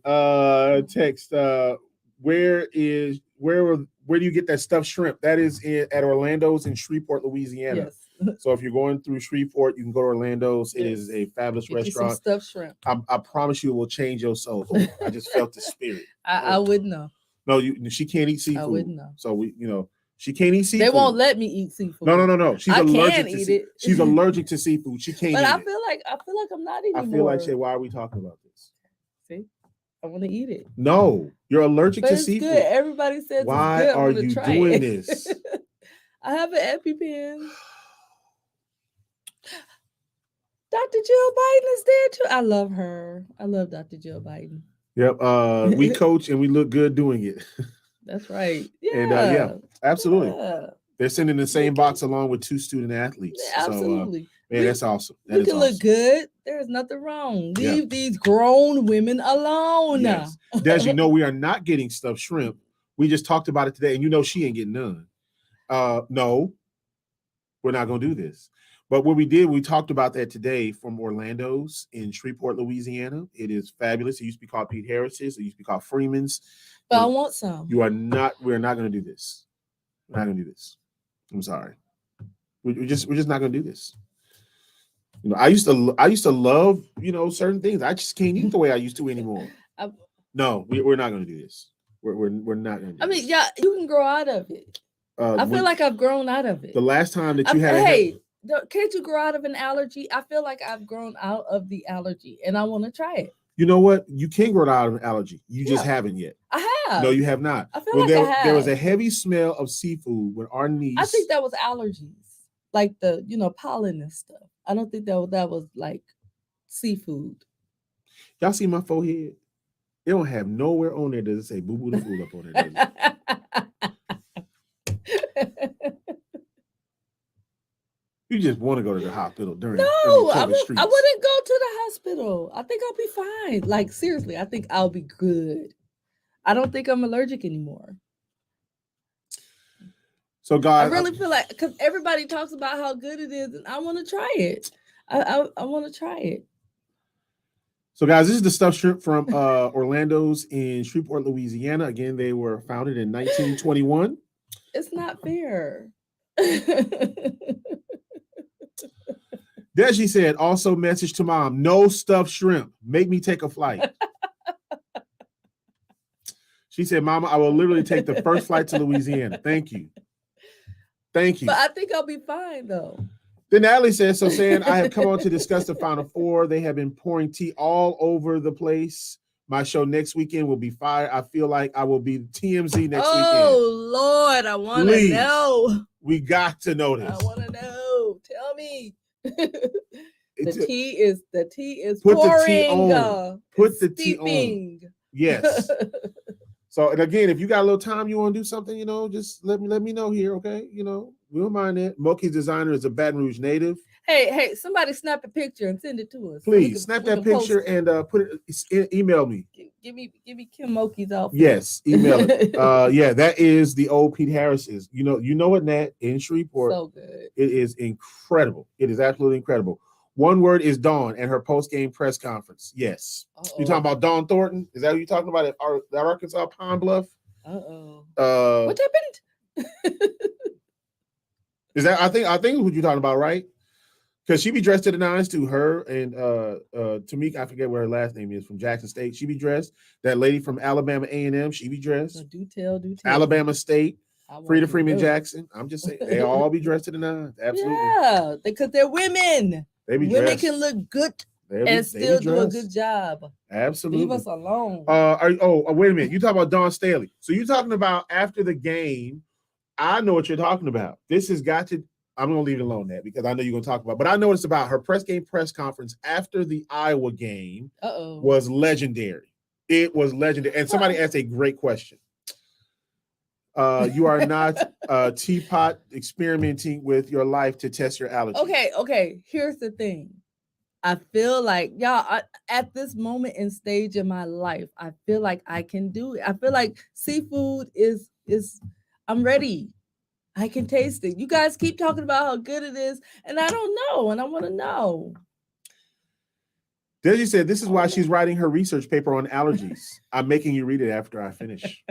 Text. Where do you get that stuffed shrimp? That is at Orlando's in Shreveport, Louisiana. Yes. So if you're going through Shreveport, you can go to Orlando's. Yes. It is a fabulous restaurant. Stuffed shrimp. I promise you, it will change your soul. I just felt the spirit. I wouldn't know. No, she can't eat seafood. I wouldn't know. So she can't eat seafood. They won't let me eat seafood. No. She's allergic to eat it. She's allergic to seafood. She can't. But eat I feel like I'm not eating. I feel like, Shae, why are we talking about this? See, I want to eat it. No, you're allergic to it's seafood. Good. Everybody says why it's good. are you doing this? I have an EpiPen. Dr. Jill Biden is there too. I love her. I love Dr. Jill Biden. Yep. We coach and we look good doing it. That's right. Yeah. And absolutely. Yeah. They're sending the same box along with 2 student athletes. Yeah, absolutely. So, man, that's awesome. We can look good. There's nothing wrong. Leave these grown women alone. Yes. Des, we are not getting stuffed shrimp. We just talked about it today, and she ain't getting none. No, we're not going to do this. But what we did, we talked about that today from Orlando's in Shreveport, Louisiana. It is fabulous. It used to be called Pete Harris's. It used to be called Freeman's. But I want some. We're not going to do this. We're not going to do this. I'm sorry. We're just not going to do this. I used to love, certain things. I just can't eat the way I used to anymore. No, we're not going to do this. We're not going to do this. Yeah, you can grow out of it. I feel like I've grown out of it. The last time that you had can't you grow out of an allergy? I feel like I've grown out of the allergy and I want to try it. You know what? You can grow out of an allergy. You just haven't yet. I have. No, you have not. I feel I have. There was a heavy smell of seafood when our niece. I think that was allergies, like the pollen and stuff. I don't think that was like seafood. Y'all see my forehead? It don't have nowhere on there does it say boo boo the fool up on there. You just want to go to the hospital during. No, I wouldn't go to the hospital. I think I'll be fine. Like seriously, I think I'll be good. I don't think I'm allergic anymore. So, guys, I really feel like because everybody talks about how good it is, and I want to try it. I want to try it. So, guys, this is the stuffed shrimp from Orlando's in Shreveport, Louisiana. Again, they were founded in 1921. It's not fair. Deji said, also message to mom, no stuffed shrimp. Make me take a flight. She said, Mama, I will literally take the first flight to Louisiana. Thank you. Thank you. But I think I'll be fine, though. Then Natalie says, so saying, I have come on to discuss the Final Four. They have been pouring tea all over the place. My show next weekend will be fire. I feel like I will be TMZ next weekend. Oh, Lord, I want to know. We got to know this. I want to know. Tell me. The tea is put pouring. The tea on. Put the tea on. Yes. So, and again, if you got a little time, you want to do something, just let me know here, okay? We don't mind that. Moki's designer is a Baton Rouge native. Hey, somebody snap a picture and send it to us. Please snap that picture and put it. Email me. Give me Kim Moki's outfit. Yes, email it. Yeah, that is the old Pete Harris's. You know what, Nat, in Shreveport. So good. It is incredible. It is absolutely incredible. One word is Dawn and her post-game press conference. Yes. You talking about Dawn Thornton? Is that what you're talking about at Arkansas Pine Bluff? What happened? Is that I think what you're talking about, right? Because she be dressed to the nines too. Her and Tamika, I forget what her last name is, from Jackson State. She be dressed. That lady from Alabama A&M, she be dressed. So do tell. Alabama State, Frida to Freeman know. Jackson. I'm just saying, they all be dressed to the nines. Absolutely. Yeah, because they're women. They be Women dressed. can look good They be and still do a dressed. good job. Absolutely. Leave us alone. Wait a minute. You talking about Dawn Staley. So you talking about after the game. I know what you're talking about. This has got to, I'm going to leave it alone that because I know you're going to talk about, but I know it's about her press conference after the Iowa game was legendary. It was legendary. And somebody asked a great question. You are not teapot experimenting with your life to test your allergies. Okay. Here's the thing. I feel like at this moment and stage in my life, I feel like I can do it. I feel like seafood is I'm ready. I can taste it. You guys keep talking about how good it is, and I don't know, and I want to know. Deji said, this is why she's writing her research paper on allergies. I'm making you read it after I finish.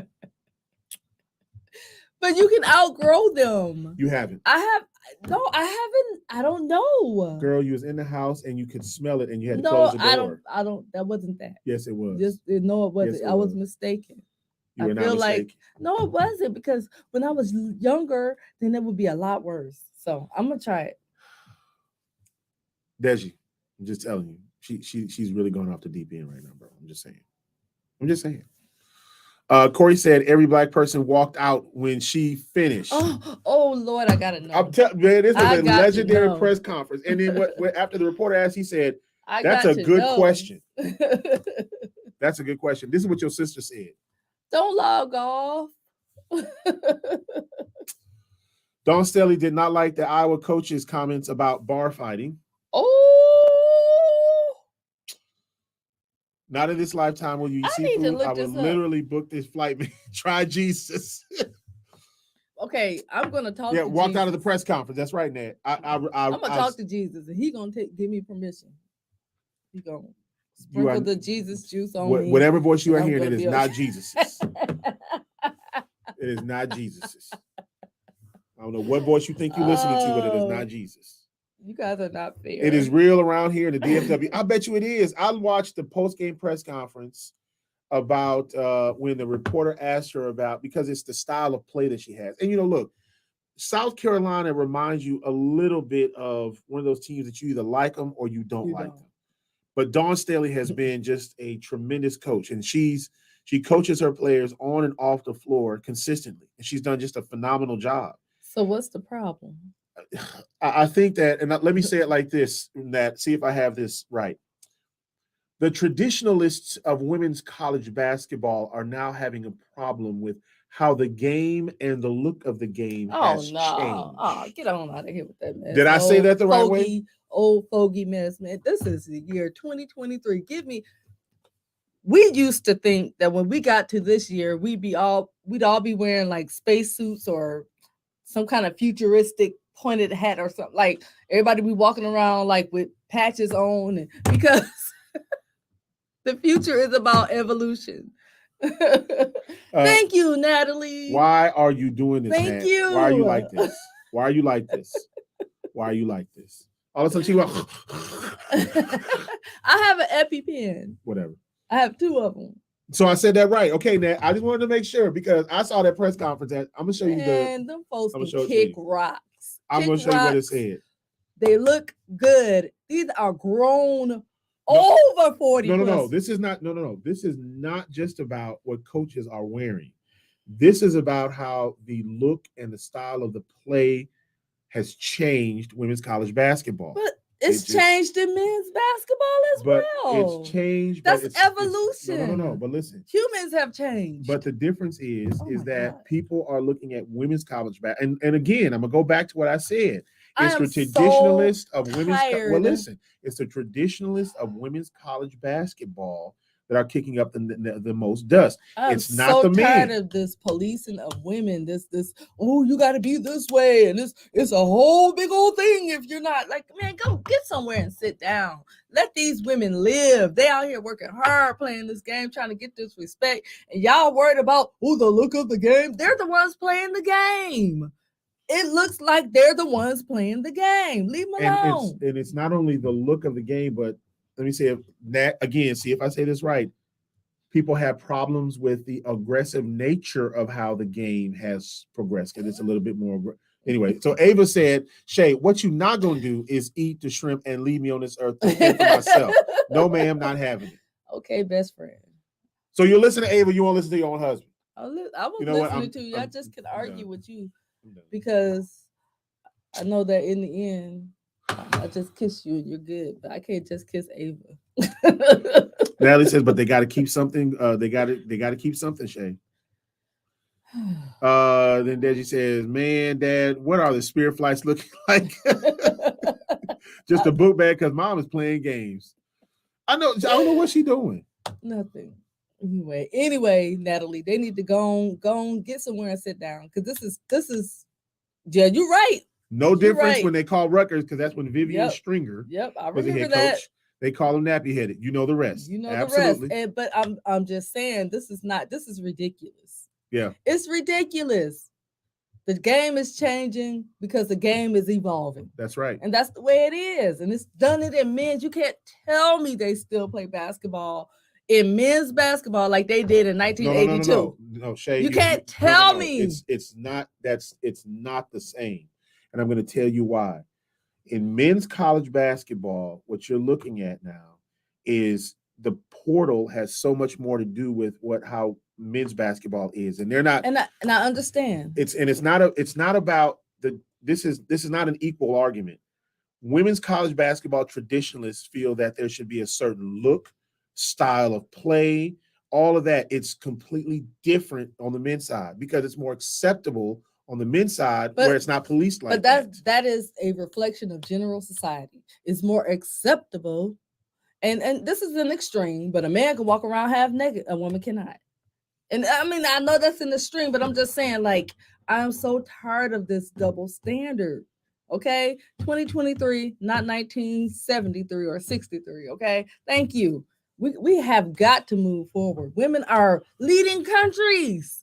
But you can outgrow them. You haven't. I haven't. I don't know. Girl, you was in the house and you could smell it and you had to close the door. I don't. That wasn't that. Yes, it was. It wasn't. Yes, I was mistaken. You were not mistaken. No, it wasn't, because when I was younger, then it would be a lot worse. So I'm gonna try it. Deji, I'm just telling you, she's really going off the deep end right now, bro. I'm just saying. Corey said every black person walked out when she finished. Oh Lord, I gotta know. I'm telling man, this is a legendary press conference. And then what after the reporter asked, he said, "That's a good question." That's a good question. This is what your sister said. Don't log off. Dawn Staley did not like the Iowa coach's comments about bar fighting. Oh. Not in this lifetime will you eat seafood. I would literally book this flight. Try Jesus. Okay, I'm gonna talk. Yeah, walked out of the press conference. That's right, Nat. I'm gonna talk to Jesus, and he gonna give me permission. He gonna sprinkle the Jesus juice on me. Whatever voice you are hearing, it is not Jesus's. It is not Jesus's. I don't know what voice you think you're listening to, but it is not Jesus. You guys are not fair. It is real around here in the DFW. I bet you it is. I watched the post-game press conference about when the reporter asked her about, because it's the style of play that she has. And, look, South Carolina reminds you a little bit of one of those teams that you either like them or you don't like them. But Dawn Staley has been just a tremendous coach, and she coaches her players on and off the floor consistently, and she's done just a phenomenal job. So what's the problem? I think that, and let me say it like this, see if I have this right. The traditionalists of women's college basketball are now having a problem with how the game and the look of the game has changed. Oh, get on out of here with that mess. Did I say that the right way? Old fogey mess, man. This is the year 2023. We used to think that when we got to this year, we'd all be wearing like spacesuits or some kind of futuristic pointed hat or something. Like everybody be walking around like with patches on, and because the future is about evolution. Thank you, Natalie. Why are you doing this? Thank you. Why are you like this? Why are you like this? Why are you like this? All of a sudden she went. I have an EpiPen. Whatever. I have 2 of them. So I said that right. Okay, Nat. I just wanted to make sure because I saw that press conference. I'm gonna show you and them folks can kick rocks. I'm gonna show you what it said. They look good. These are grown over 40. No. This is not. No. This is not just about what coaches are wearing. This is about how the look and the style of the play has changed women's college basketball. But it's changed in men's basketball as well. It's changed. That's evolution. No. But listen, humans have changed. But the difference is that people are looking at women's college basketball. And again, I'm gonna go back to what I said. It's the traditionalist of women's. Well, listen, it's the traditionalist of women's college basketball that are kicking up the most dust. It's not the men. I'm so tired of this policing of women. This you got to be this way, and it's a whole big old thing. If you're not, like, man, go get somewhere and sit down. Let these women live. They out here working hard, playing this game, trying to get this respect, and y'all worried about the look of the game. They're the ones playing the game. it looks like they're the ones playing the game. Leave them alone. And it's not only the look of the game, but let me say that again. See if I say this right. People have problems with the aggressive nature of how the game has progressed, and it's a little bit more. Anyway, so Ava said, Shae, what you not gonna do is eat the shrimp and leave me on this earth to care for myself. No, ma'am, not having it. Okay, best friend. So you listen to Ava, you won't listen to your own husband. I was listening to you. I just can argue with you because I know that in the end, I just kiss you and you're good, but I can't just kiss Ava. Natalie says, but they got to keep something. They got to keep something, Shae. Then Deji says, man, Dad, what are the spirit flights looking like? Just a book bag because mom is playing games. I don't know what she's doing. Nothing. Anyway, Natalie, they need to go on, get somewhere and sit down because this is. Yeah, you're right. No difference when they call Rutgers because that's when Vivian Stringer. Yep, I was the remember head that. Coach. They call him nappy headed. You know the rest. You know Absolutely. the rest. But I'm just saying this is ridiculous. Yeah, it's ridiculous. The game is changing because the game is evolving. That's right, and that's the way it is. And it's done it in men's. You can't tell me they still play basketball in men's basketball like they did in 1982. No, Shae, you can't tell me. It's not the same. And I'm going to tell you why. In men's college basketball, what you're looking at now is the portal has so much more to do with how men's basketball is, and they're not. And I understand. It's not about this is not an equal argument. Women's college basketball traditionalists feel that there should be a certain look, style of play, all of that. It's completely different on the men's side because it's more acceptable on the men's side where it's not policed like that. But that is a reflection of general society. It's more acceptable. And this is an extreme, but a man can walk around half naked, a woman cannot. And I mean, I know that's an extreme, but I'm just saying, like, I'm so tired of this double standard. Okay, 2023, not 1973 or 63. Okay, thank you. We have got to move forward. Women are leading countries.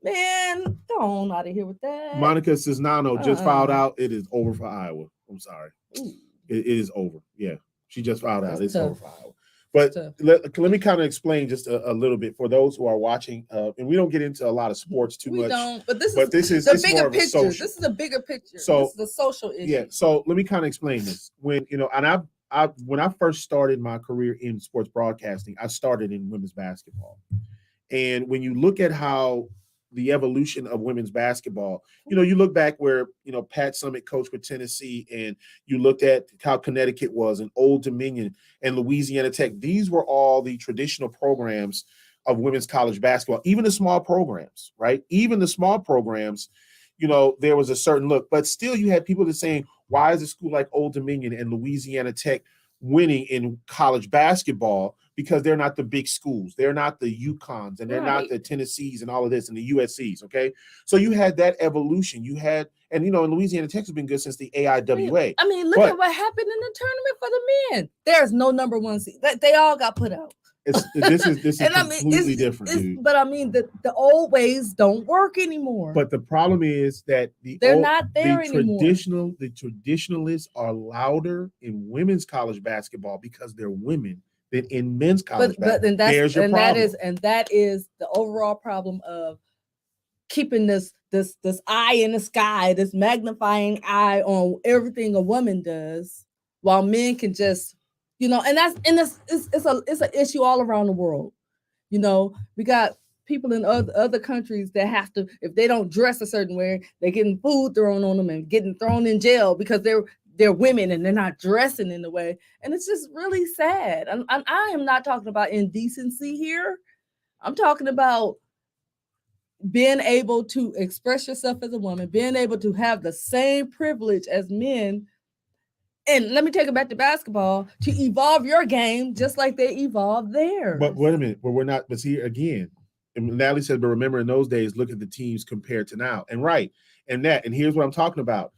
Man, go on out of here with that. Monica Cisnano just filed out. It is over for Iowa. I'm sorry. It is over. Yeah, she just filed out. It's over for Iowa. But let me kind of explain just a little bit for those who are watching. And we don't get into a lot of sports too much. We don't. But this is the bigger picture. This is a bigger picture. So this is a social issue. Yeah. So let me kind of explain this. When when I first started my career in sports broadcasting, I started in women's basketball. And when you look at how the evolution of women's basketball, you look back where, Pat Summitt coached with Tennessee, and you looked at how Connecticut was, and Old Dominion and Louisiana Tech. These were all the traditional programs of women's college basketball, even the small programs, right? Even the small programs, there was a certain look, but still you had people that saying, why is a school like Old Dominion and Louisiana Tech winning in college basketball? Because they're not the big schools. They're not the UConns, and they're not the Tennessees and all of this, and the USCs, okay? So you had that evolution. You had, and Louisiana Tech has been good since the AIWA. I mean, look at what happened in the tournament for the men. There's no number one seed. They all got put out. This is completely different, dude. But I mean, the old ways don't work anymore. But the problem is that they're not there anymore. The traditionalists are louder in women's college basketball because they're women than in men's college basketball. There's your problem. That is the overall problem of keeping this eye in the sky, this magnifying eye on everything a woman does, while men can just, and it's an issue all around the world. We got people in other countries that have to, if they don't dress a certain way, they're getting food thrown on them and getting thrown in jail because they're women and they're not dressing in the way. And it's just really sad. And I am not talking about indecency here. I'm talking about being able to express yourself as a woman, being able to have the same privilege as men. And let me take it back to basketball, to evolve your game just like they evolved theirs. But wait a minute. But we're not. But see, again, and Natalie said, but remember in those days, look at the teams compared to now. And right. And here's what I'm talking about.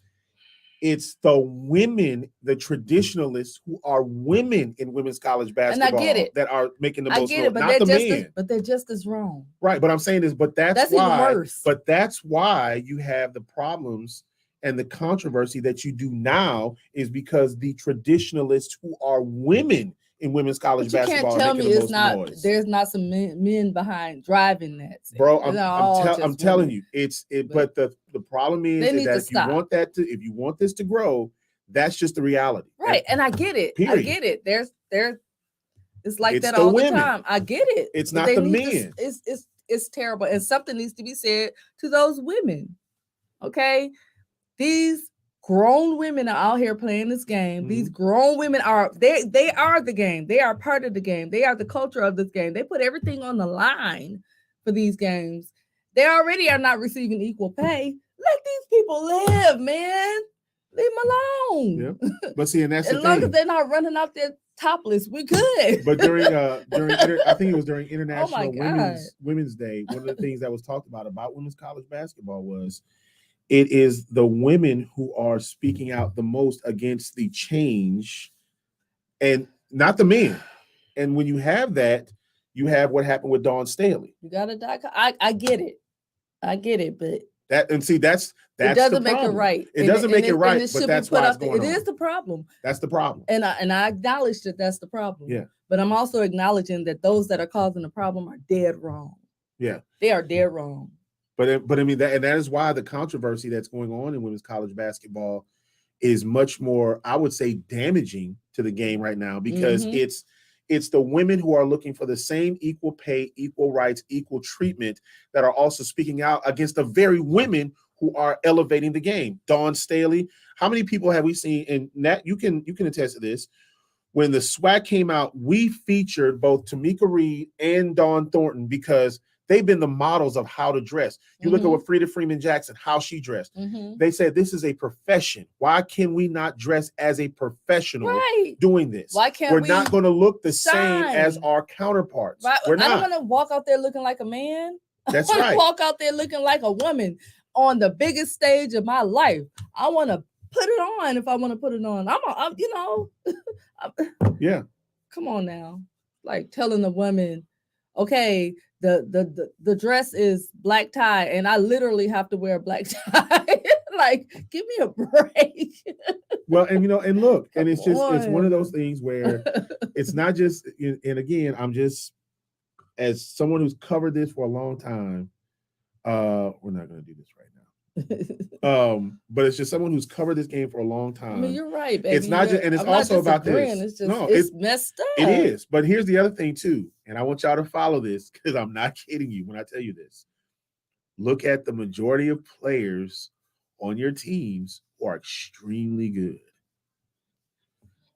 It's the women, the traditionalists who are women in women's college basketball, and I get it, that are making the most noise, not the men. But they're just as wrong. Right. But I'm saying this, but that's why. Even worse. But that's why you have the problems and the controversy that you do now is because the traditionalists who are women in women's college But you can't basketball tell are making me the it's most not. noise. There's not some men behind driving that, Bro. They're not all I'm just telling women. you, but the problem is They need that to if you stop. want if you want this to grow, that's just the reality. Right, and I get it. I Period. get it. There's it's like It's that the all women. the time. I get it. It's But not they the need men. it's terrible, and something needs to be said to those women. Okay, these grown women are out here playing this game. These grown women are they are the game. They are part of the game. They are the culture of this game. They put everything on the line for these games. They already are not receiving equal pay. Let these people live, man. Leave them alone. Yeah. But see, and that's as long as they're not running out there topless, we're good. But during I think it was during International God. Women's Day, one of the things that was talked about women's college basketball was it is the women who are speaking out the most against the change, and not the men. And when you have that, you have what happened with Dawn Staley. You got to die. I get it. I get it, but that and see that's it doesn't the make it right. It doesn't make it right, it but that's why it's going on. It is the problem. That's the problem. And I acknowledge that that's the problem. Yeah. But I'm also acknowledging that those that are causing the problem are dead wrong. Yeah. They are dead wrong. But I mean that is why the controversy that's going on in women's college basketball is much more, I would say, damaging to the game right now, because it's the women who are looking for the same equal pay, equal rights, equal treatment that are also speaking out against the very women who are elevating the game. Dawn Staley, how many people have we seen? And Nat, you can attest to this. When the SWAC came out, we featured both Tamika Reed and Dawn Thornton because they've been the models of how to dress. You look at what Frida Freeman Jackson, how she dressed. They said this is a profession. Why can we not dress as a professional doing this? Why can't we're not going to look the same as our counterparts? Right. We're not. I don't want to walk out there looking like a man. That's I want right. to walk out there looking like a woman on the biggest stage of my life. I want to put it on if I want to put it on. I'm you know. Yeah. Come on now. Like telling a woman, okay, the dress is black tie and I literally have to wear a black tie. Like, give me a break. Well, and and look, and it's one of those things where it's not just, and again, I'm just, as someone who's covered this for a long time, we're not going to do this right now. But it's just someone who's covered this game for a long time. I mean, you're right, baby. It's not just, and it's also about this. It's just, it's messed up. It is. But here's the other thing too, and I want y'all to follow this because I'm not kidding you when I tell you this. Look at the majority of players on your teams who are extremely good.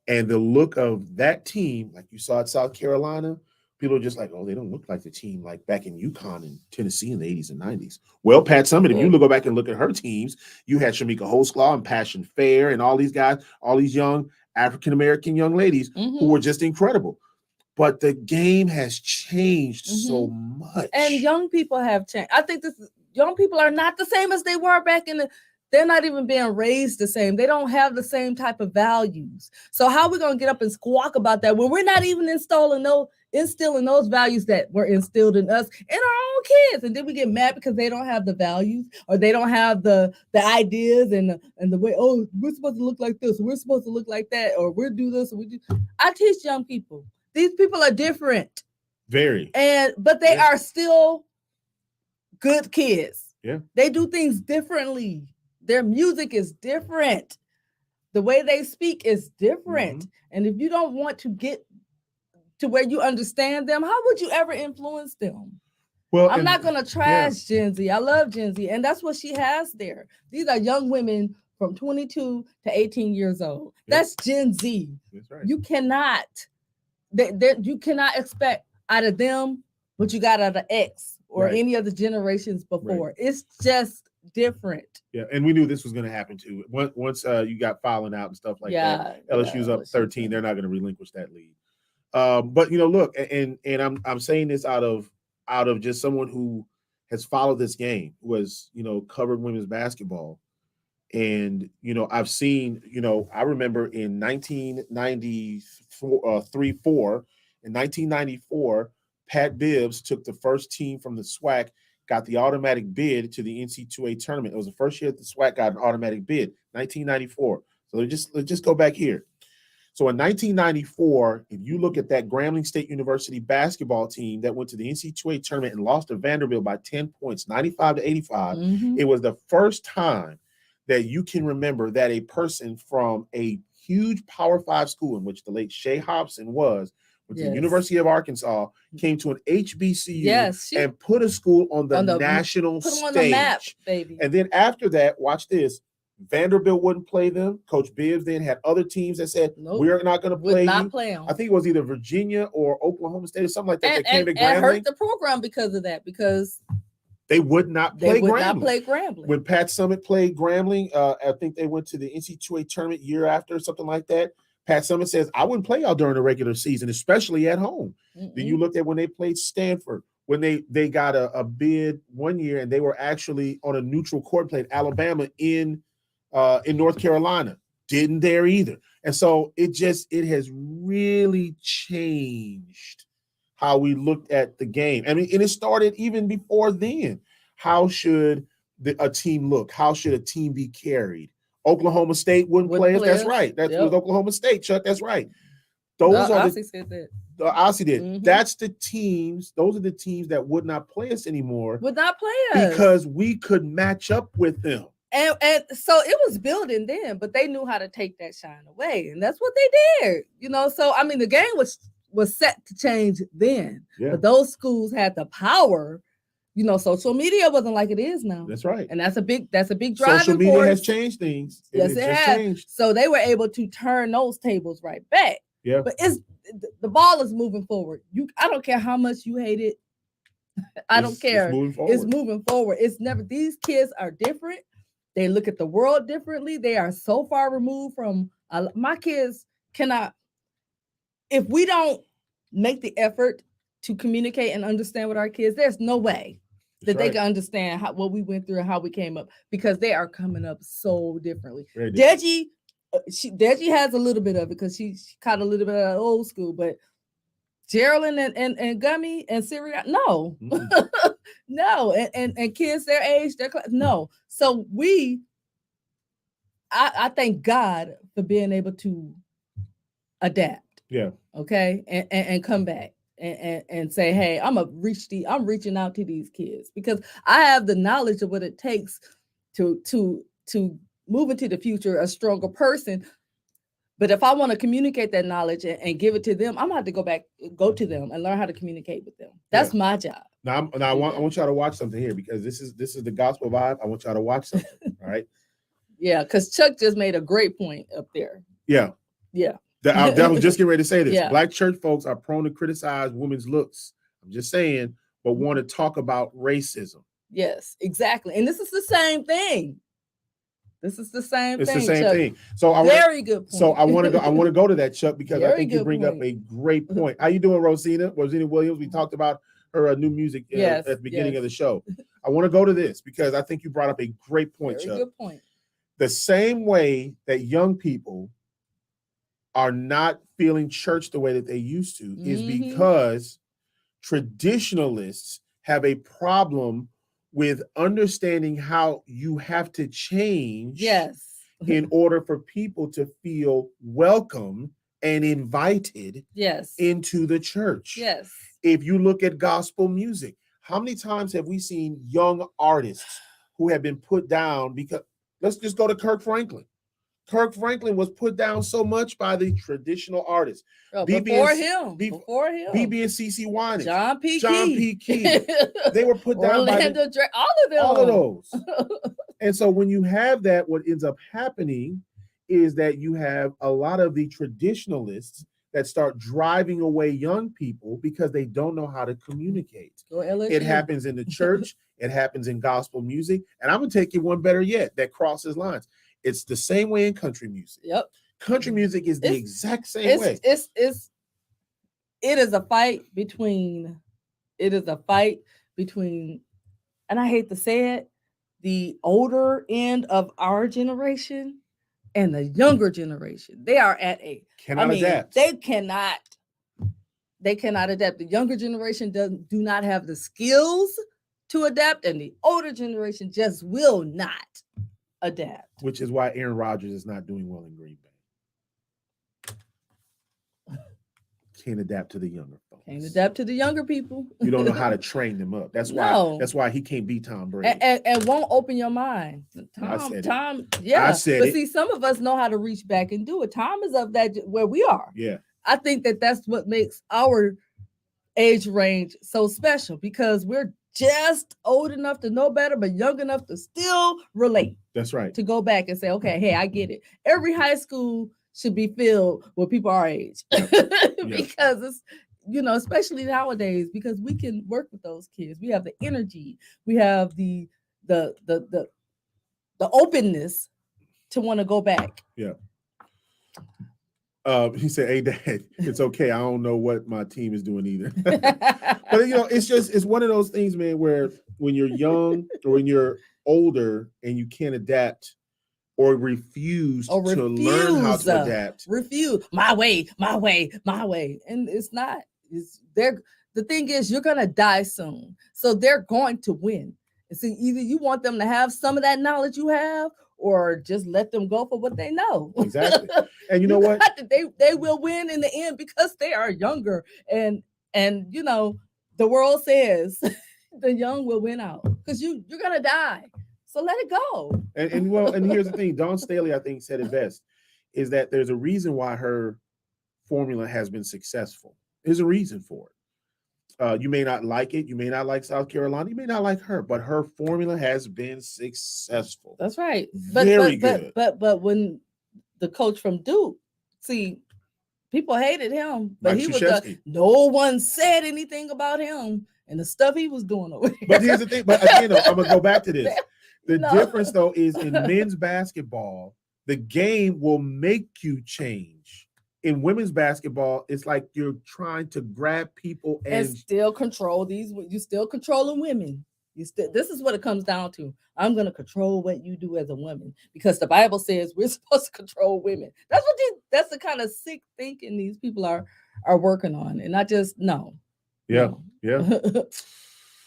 And the look of that team, like you saw at South Carolina, people are just like, oh, they don't look like the team like back in UConn and Tennessee in the 80s and 90s. Well, Pat Summitt, if you go back and look at her teams, you had Shamika Holsclaw and Passion Fair and all these guys, all these young African-American young ladies who were just incredible. But the game has changed so much. And young people have changed. I think young people are not the same as they were back in they're not even being raised the same. They don't have the same type of values. So how are we going to get up and squawk about that when we're not even instilling those values that were instilled in us and our own kids? And then we get mad because they don't have the values or they don't have the ideas and the way, oh, we're supposed to look like this, we're supposed to look like that, or we'll do this, or we do. I teach young people. These people are different. Very. But they are still good kids. Yeah. They do things differently. Their music is different. The way they speak is different. And if you don't want to get to where you understand them, how would you ever influence them? Well, I'm not going to trash Gen Z. I love Gen Z. And that's what she has there. These are young women from 22 to 18 years old. That's Gen Z. That's right. You cannot expect out of them what you got out of X or any of the generations before. Right. It's just different. Yeah, and we knew this was going to happen too. Once you got filing out and stuff like that, LSU's up 13. They're not going to relinquish that lead. But look, and I'm saying this out of just someone who has followed this game, who has covered women's basketball, and I've seen I remember in 1994, in 1994, Pat Bibbs took the first team from the SWAC got the automatic bid to the NC2A tournament. It was the first year that the SWAC got an automatic bid, 1994. So let's just go back here. So in 1994, if you look at that Grambling State University basketball team that went to the NC2A tournament and lost to Vanderbilt by 10 points, 95-85, it was the first time that you can remember that a person from a huge Power 5 school in which the late Shae Hobson was, with the University of Arkansas, came to an HBCU and put a school on the national stage. On the map, baby. And then after that, watch this. Vanderbilt wouldn't play them. Coach Bibbs then had other teams that said, we're not going to play you. Play them. I think it was either Virginia or Oklahoma State or something like that. And, that came to Grambling. And hurt the program because of that, because they would not play Grambling. When Pat Summitt played Grambling, I think they went to the NC2A tournament year after or something like that. Pat Summitt says, I wouldn't play y'all during the regular season, especially at home. Then you looked at when they played Stanford, when they got a bid one year and they were actually on a neutral court, played Alabama in North Carolina. Didn't there either. And so it has really changed how we looked at the game. I mean, and it started even before then. How should a team look? How should a team be carried? Oklahoma State wouldn't play us. That's right. That was Oklahoma State, Chuck. That's right. Aussie said that. The Aussie did. That's the teams. Those are the teams that would not play us anymore. Would not play us because we could match up with them. And so it was building then, but they knew how to take that shine away, and that's what they did. So I mean, the game was set to change then, but those schools had the power. Social media wasn't like it is now. That's right. And that's a big driving Social media force. has changed things. Yes, it has. Changed. So they were able to turn those tables right back. Yeah. But the ball is moving forward. I don't care how much you hate it. I don't care. It's moving forward. It's never, these kids are different. They look at the world differently. They are so far removed from my kids cannot, if we don't make the effort to communicate and understand with our kids, there's no way that they can understand what we went through and how we came up, because they are coming up so differently. Deji has a little bit of it because she caught a little bit of old school, but Geraldine and Gummy and Syria, no, no, and kids their age, their class, no. So I thank God for being able to adapt. Yeah. Okay, and come back. And say, hey, I'm reaching out to these kids because I have the knowledge of what it takes to move into the future a stronger person. But if I want to communicate that knowledge and give it to them, I'm gonna have to go to them and learn how to communicate with them. That's my job. Now I want y'all to watch something here, because this is the gospel vibe. I want y'all to watch something. All right. Yeah, because Chuck just made a great point up there. Yeah. Yeah. That was just getting ready to say this. Yeah. Black church folks are prone to criticize women's looks. I'm just saying, but want to talk about racism. Yes, exactly. And this is the same thing. It's the same Chuck. thing. So very good point. So I want to go to that, Chuck, because I think you bring up a great point. How you doing, Rosina Williams? We talked about her new music at the beginning of the show. I want to go to this because I think you brought up a great point, Chuck. Good point. The same way that young people are not feeling church the way that they used to is because traditionalists have a problem with understanding how you have to change in order for people to feel welcome and invited into the church. Yes. If you look at gospel music, how many times have we seen young artists who have been put down because, let's just go to Kirk Franklin. Kirk Franklin was put down so much by the traditional artists. Before him. BB and CeCe Winans. John P. Key. They were put down by all of those. And so when you have that, what ends up happening is that you have a lot of the traditionalists that start driving away young people because they don't know how to communicate. It happens in the church. It happens in gospel music. And I'm going to take you one better yet that crosses lines. It's the same way in country music. Yep. Country music is the exact same way. It is a fight between, and I hate to say it, the older end of our generation and the younger generation. They are at adapt. They cannot adapt. The younger generation do not have the skills to adapt, and the older generation just will not adapt. Which is why Aaron Rodgers is not doing well in Green Bay. Can't adapt to the younger folks. Can't adapt to the younger people. You don't know how to train them up. That's why he can't beat Tom Brady. And won't open your mind. Tom, yeah. I said but see, some of us know how to reach back and do it. Tom is of that where we are. Yeah. I think that's what makes our age range so special, because we're just old enough to know better, but young enough to still relate. That's right. To go back and say, okay, hey, I get it. Every high school should be filled with people our age. Yep. Because it's, especially nowadays, because we can work with those kids. We have the energy, we have the openness to want to go back. Yeah. He said, "Hey, Dad, it's okay. I don't know what my team is doing either." But it's one of those things, man, where when you're young or when you're older and you can't adapt or refuse to learn how to adapt. Refuse. My way. And it's not. The thing is, you're going to die soon. So they're going to win. And see, either you want them to have some of that knowledge you have, or just let them go for what they know. Exactly. And you know what? They will win in the end because they are younger. And the world says the young will win out because you're going to die. So let it go. And here's the thing. Dawn Staley, I think, said it best, is that there's a reason why her formula has been successful. There's a reason for it. You may not like it. You may not like South Carolina. You may not like her, but her formula has been successful. That's right. Very good. But when the coach from Duke, see, people hated him, but no one said anything about him and the stuff he was doing over there. But here's the thing. But again, I'm gonna go back to this. The difference, though, is in men's basketball, the game will make you change. In women's basketball, it's like you're trying to grab people and still control these. You're still controlling women. This is what it comes down to. I'm going to control what you do as a woman because the Bible says we're supposed to control women. That's the kind of sick thinking these people are working on, and I just no. Yeah.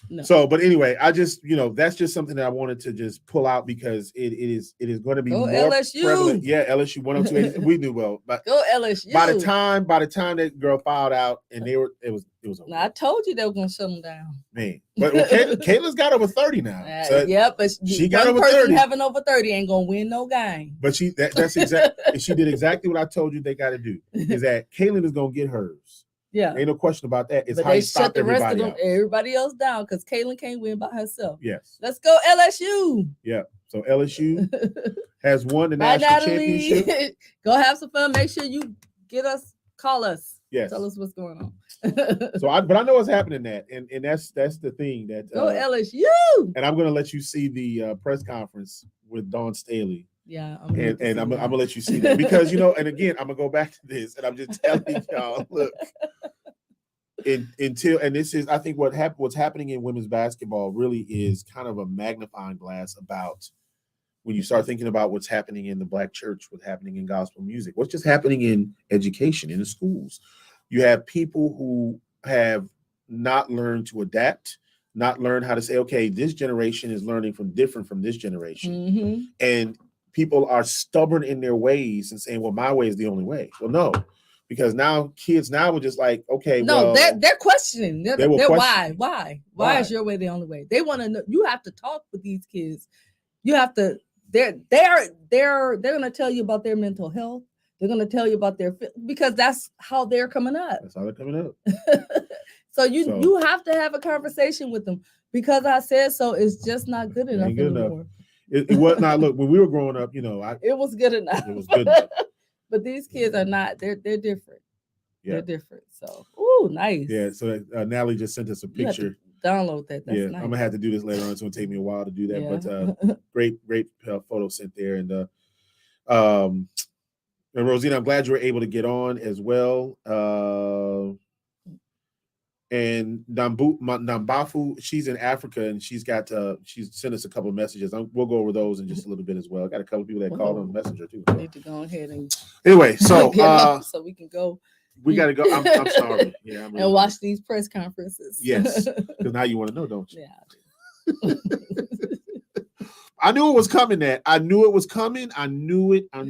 No. So, but anyway, I just, that's just something that I wanted to just pull out because it is going to be more LSU. prevalent. Yeah, LSU 102. We knew well, but go LSU. By the time that girl filed out, and it was over. Now, I told you they were going to shut them down, man. But Kayla's got over 30 now. So but she got over 30. Having over 30 ain't going to win no game. But that's exactly. She did exactly what I told you they got to do. Is that Kaylin is going to get hers. Yeah, ain't no question about that. It's but how you stop the rest of them, everybody else down because Kaylin can't win by herself. Yes. Let's go LSU. Yeah. So LSU has won the national championship. Go have some fun. Make sure you call us. Yes. Tell us what's going on. But I know what's happening that, and that's the thing that go LSU. And I'm gonna let you see the press conference with Dawn Staley. Yeah, I'm gonna let you see that because and again I'm gonna go back to this and I'm just telling y'all, look, this is I think what's happening in women's basketball really is kind of a magnifying glass about when you start thinking about what's happening in the Black church, what's happening in gospel music, what's just happening in education in the schools. You have people who have not learned to adapt, not learned how to say, okay, this generation is learning from this generation, and people are stubborn in their ways and saying, well, my way is the only way. Well, no, because now kids are just like, okay, they're questioning. They're why is your way the only way? They want to know. You have to talk with these kids. You have to. They're going to tell you about their mental health. They're going to tell you about because that's how they're coming up. That's how they're coming up. So you have to have a conversation with them because I said so. It's just not good enough anymore. It was not. Look, when we were growing up, it was good enough. It was good enough. But these kids are not. They're different. Yeah. They're different. So, nice. Yeah. So Natalie just sent us a picture. Download that. That's nice. I'm gonna have to do this later on. It's gonna take me a while to do that. Yeah. But great photo sent there, and Rosina, I'm glad you were able to get on as well. And Nambafu, she's in Africa and she's sent us a couple of messages. We'll go over those in just a little bit as well. I got a couple of people that called on Messenger too. I need to go ahead and anyway, so so we can go. We got to go. I'm sorry. Yeah, and watch these press conferences. Yes, because now you want to know, don't you? Yeah. I knew it was coming. I knew it was coming. I knew it. I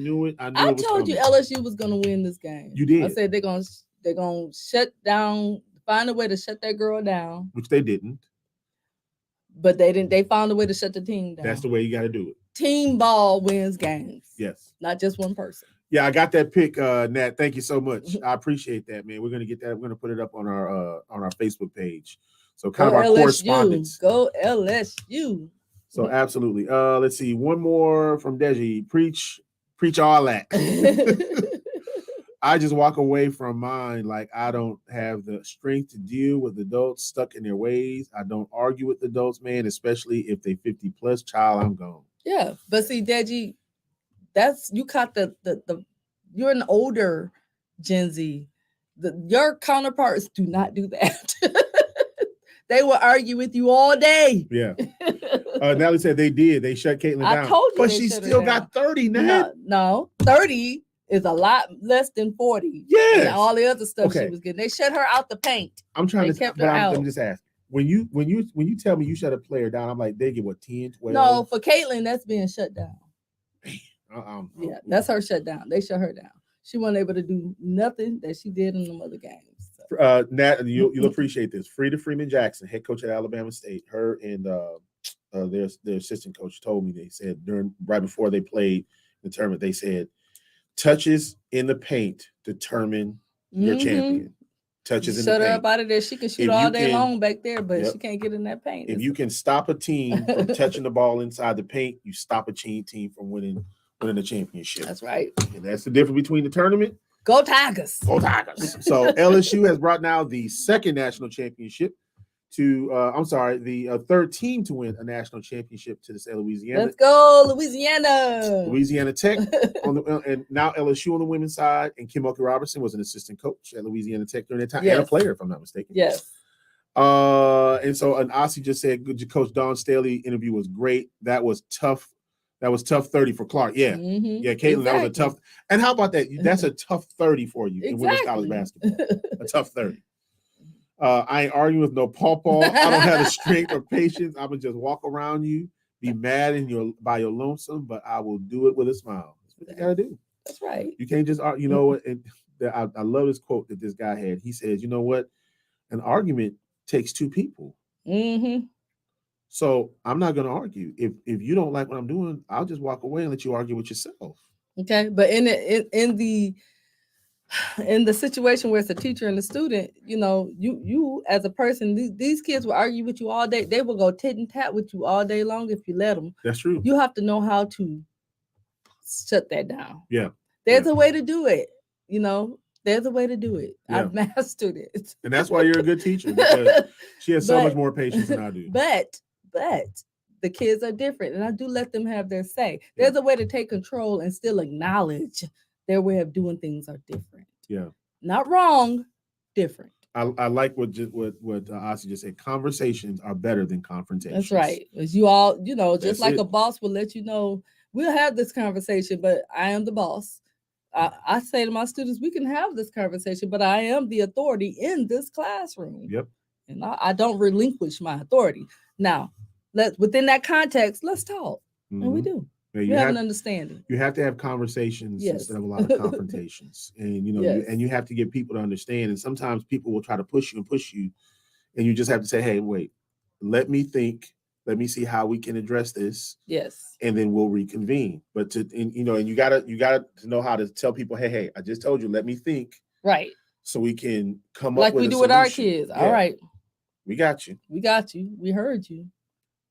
told you LSU was gonna win this game. You did. I said they're gonna shut down, find a way to shut that girl down. Which they didn't. But they didn't. They found a way to shut the team down. That's the way you got to do it. Team ball wins games. Yes. Not just one person. Yeah, I got that pick, Nat. Thank you so much. I appreciate that, man. We're gonna get that. We're gonna put it up on our Facebook page. So kind of our LSU. Correspondence. Go LSU. So absolutely. Let's see. One more from Deji. Preach all that. I just walk away from mine like I don't have the strength to deal with adults stuck in their ways. I don't argue with adults, man, especially if they 50 plus. Child, I'm gone. Yeah, but see, Deji, that's you caught the you're an older Gen Z. Your counterparts do not do that. They will argue with you all day. Yeah. Natalie said they did. They shut Caitlin down. I told you, but she still got 30 now. No, 30 is a lot less than 40. Yeah. And all the other stuff she was getting. They shut her out the paint. I'm trying to keep her out. I'm just asking. When you tell me you shut a player down, I'm like, they get what, 10, 12? No, for Caitlin, that's being shut down. Yeah, that's her shut down. They shut her down. She wasn't able to do nothing that she did in the other games. So. Nat, you'll appreciate this. Frida Freeman Jackson, head coach at Alabama State, her and their assistant coach told me, they said right before they played the tournament, they said touches in the paint determine your champion. Touches in the paint. Shut her up out of there. She can shoot all day long back there, but she can't get in that paint. If you can stop a team from touching the ball inside the paint, you stop a team from winning the championship. That's right. And that's the difference between the tournament. Go Tigers. Go Tigers. So LSU has brought now the second national championship to, the third team to win a national championship to the state of Louisiana. Let's go, Louisiana. Louisiana Tech, and now LSU on the women's side, and Kim Robertson was an assistant coach at Louisiana Tech during that time, and a player, if I'm not mistaken. Yes. And so an Aussie just said, good Coach Dawn Staley interview was great. That was tough. That was tough 30 for Clark. Yeah. Yeah, Caitlin, that was a tough. And how about that? That's a tough 30 for you in women's college basketball. A tough 30. I ain't arguing with no pawpaw. I don't have the strength or patience. I would just walk around you, be mad by your lonesome, but I will do it with a smile. That's what you gotta do. That's right. You can't just, you know what? And I love this quote that this guy had. He says, you know what? An argument takes two people. Mm-hmm. So I'm not going to argue. If you don't like what I'm doing, I'll just walk away and let you argue with yourself. Okay, but in the situation where it's a teacher and a student, you as a person, these kids will argue with you all day. They will go tit and tat with you all day long if you let them. That's true. You have to know how to shut that down. Yeah. There's a way to do it. There's a way to do it. Yeah. I've mastered it. And that's why you're a good teacher, because she has so much more patience than I do. But the kids are different, and I do let them have their say. There's a way to take control and still acknowledge their way of doing things are different. Yeah. Not wrong, different. I like what Asa just said. Conversations are better than confrontations. That's right. As you all, just like a boss will let you know, we'll have this conversation, but I am the boss. I say to my students, we can have this conversation, but I am the authority in this classroom. Yep. And I don't relinquish my authority. Now, within that context, let's talk. Mm-hmm. And we do. Yeah, we have an understanding. You have to have conversations instead of a lot of confrontations. And you have to get people to understand. And sometimes people will try to push you, and you just have to say, hey, wait, let me think. Let me see how we can address this. Yes. And then we'll reconvene. But you gotta know how to tell people, hey, I just told you, let me think. Right. So we can come up with we do with our kids. Yeah. All right. We got you. We got you. We heard you.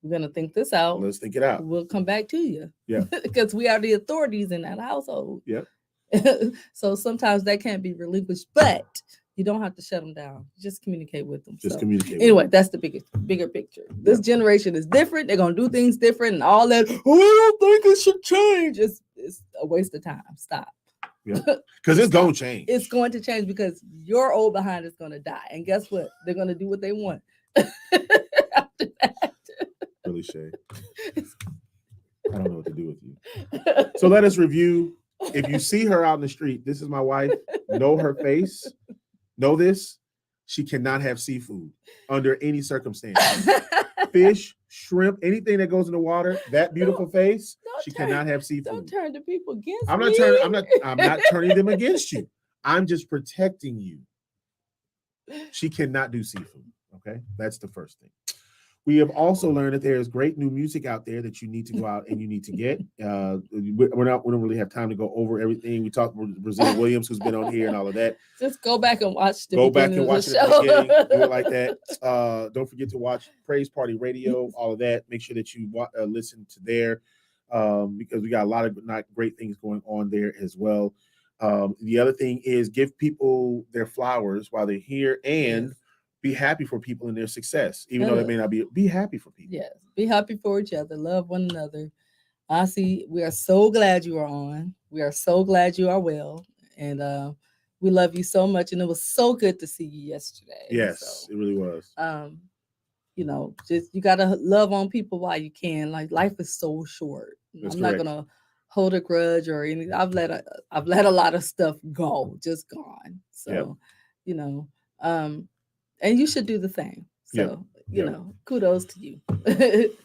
We're gonna think this out. Let's think it out. We'll come back to you. Yeah. Because we are the authorities in that household. Yeah. So sometimes that can't be relinquished, but you don't have to shut them down. Just communicate with them. Communicate. Anyway, that's the bigger picture. This generation is different. They're gonna do things different, and all that. I don't think it should change. It's a waste of time. Stop. Yeah, because it's gonna change. It's going to change because your old behind is gonna die, and guess what? They're gonna do what they want after that. Really, Shae. I don't know what to do with you. So let us review. If you see her out in the street, this is my wife. Know her face. Know this. She cannot have seafood under any circumstance. fish, shrimp, anything that goes in the water, that beautiful face, she cannot have Don't seafood. turn the people against I'm me. not turning. I'm not turning them against you. I'm just protecting you. She cannot do seafood. Okay, that's the first thing. We have also learned that there is great new music out there that you need to go out and you need to get. We don't really have time to go over everything. We talked about Brazil Williams, who's been on here and all of that. Just go back and watch the Go back and beginning watch of it at the the show. beginning. Do it like that. Don't forget to watch Praise Party Radio, all of that. Make sure that you listen to there because we got a lot of great things going on there as well. The other thing is give people their flowers while they're here and Yes. be happy for people in their success, even though they may not be happy for people. Yes, be happy for each other, love one another. Honestly, we are so glad you are on. We are so glad you are well, and we love you so much. And it was so good to see you yesterday. Yes, it really was. You know, just you gotta love on people while you can. Like life is so short. That's I'm correct. not gonna hold a grudge or anything. I've let a lot of stuff go, just gone. So, Yep. you know, and you should do the same. So, you know, kudos to you.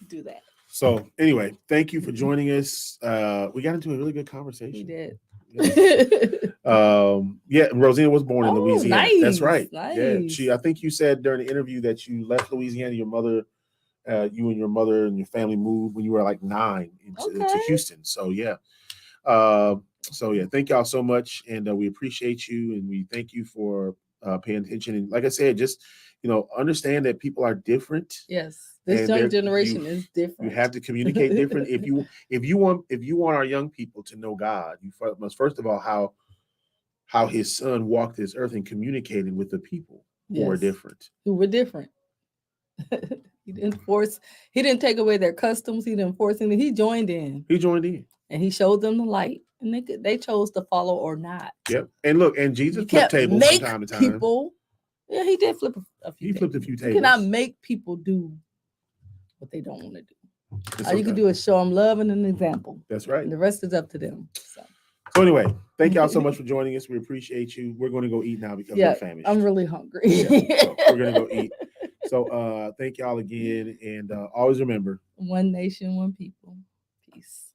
Do that. So anyway, thank you for joining us. We got into a really good conversation. We did. Yeah, Rosina was born in Louisiana. Nice, That's right. nice. Yeah, I think you said during the interview that you left Louisiana. Your mother, you and your mother and your family moved when you were like 9 to Houston. So yeah. Thank y'all so much, and we appreciate you, and we thank you for paying attention. And like I said, just understand that people are different. Yes, this young generation is different. You have to communicate different. If you want our young people to know God, you must first of all how His Son walked this earth and communicated with the people who were different. Who were different. He didn't take away their customs. He didn't force anything. He joined in. And he showed them the light, and they chose to follow or not. Yep. And look, and Jesus flipped tables from time to time. People, yeah, he did flip a few. He flipped a few tables. You cannot make people do what they don't want to do. All you can do is show them love and an example. That's right. And the rest is up to them. So anyway, thank y'all so much for joining us. We appreciate you. We're going to go eat now because we're famished. I'm really hungry. So we're going to go eat. So thank y'all again, and always remember: one nation, one people. Peace.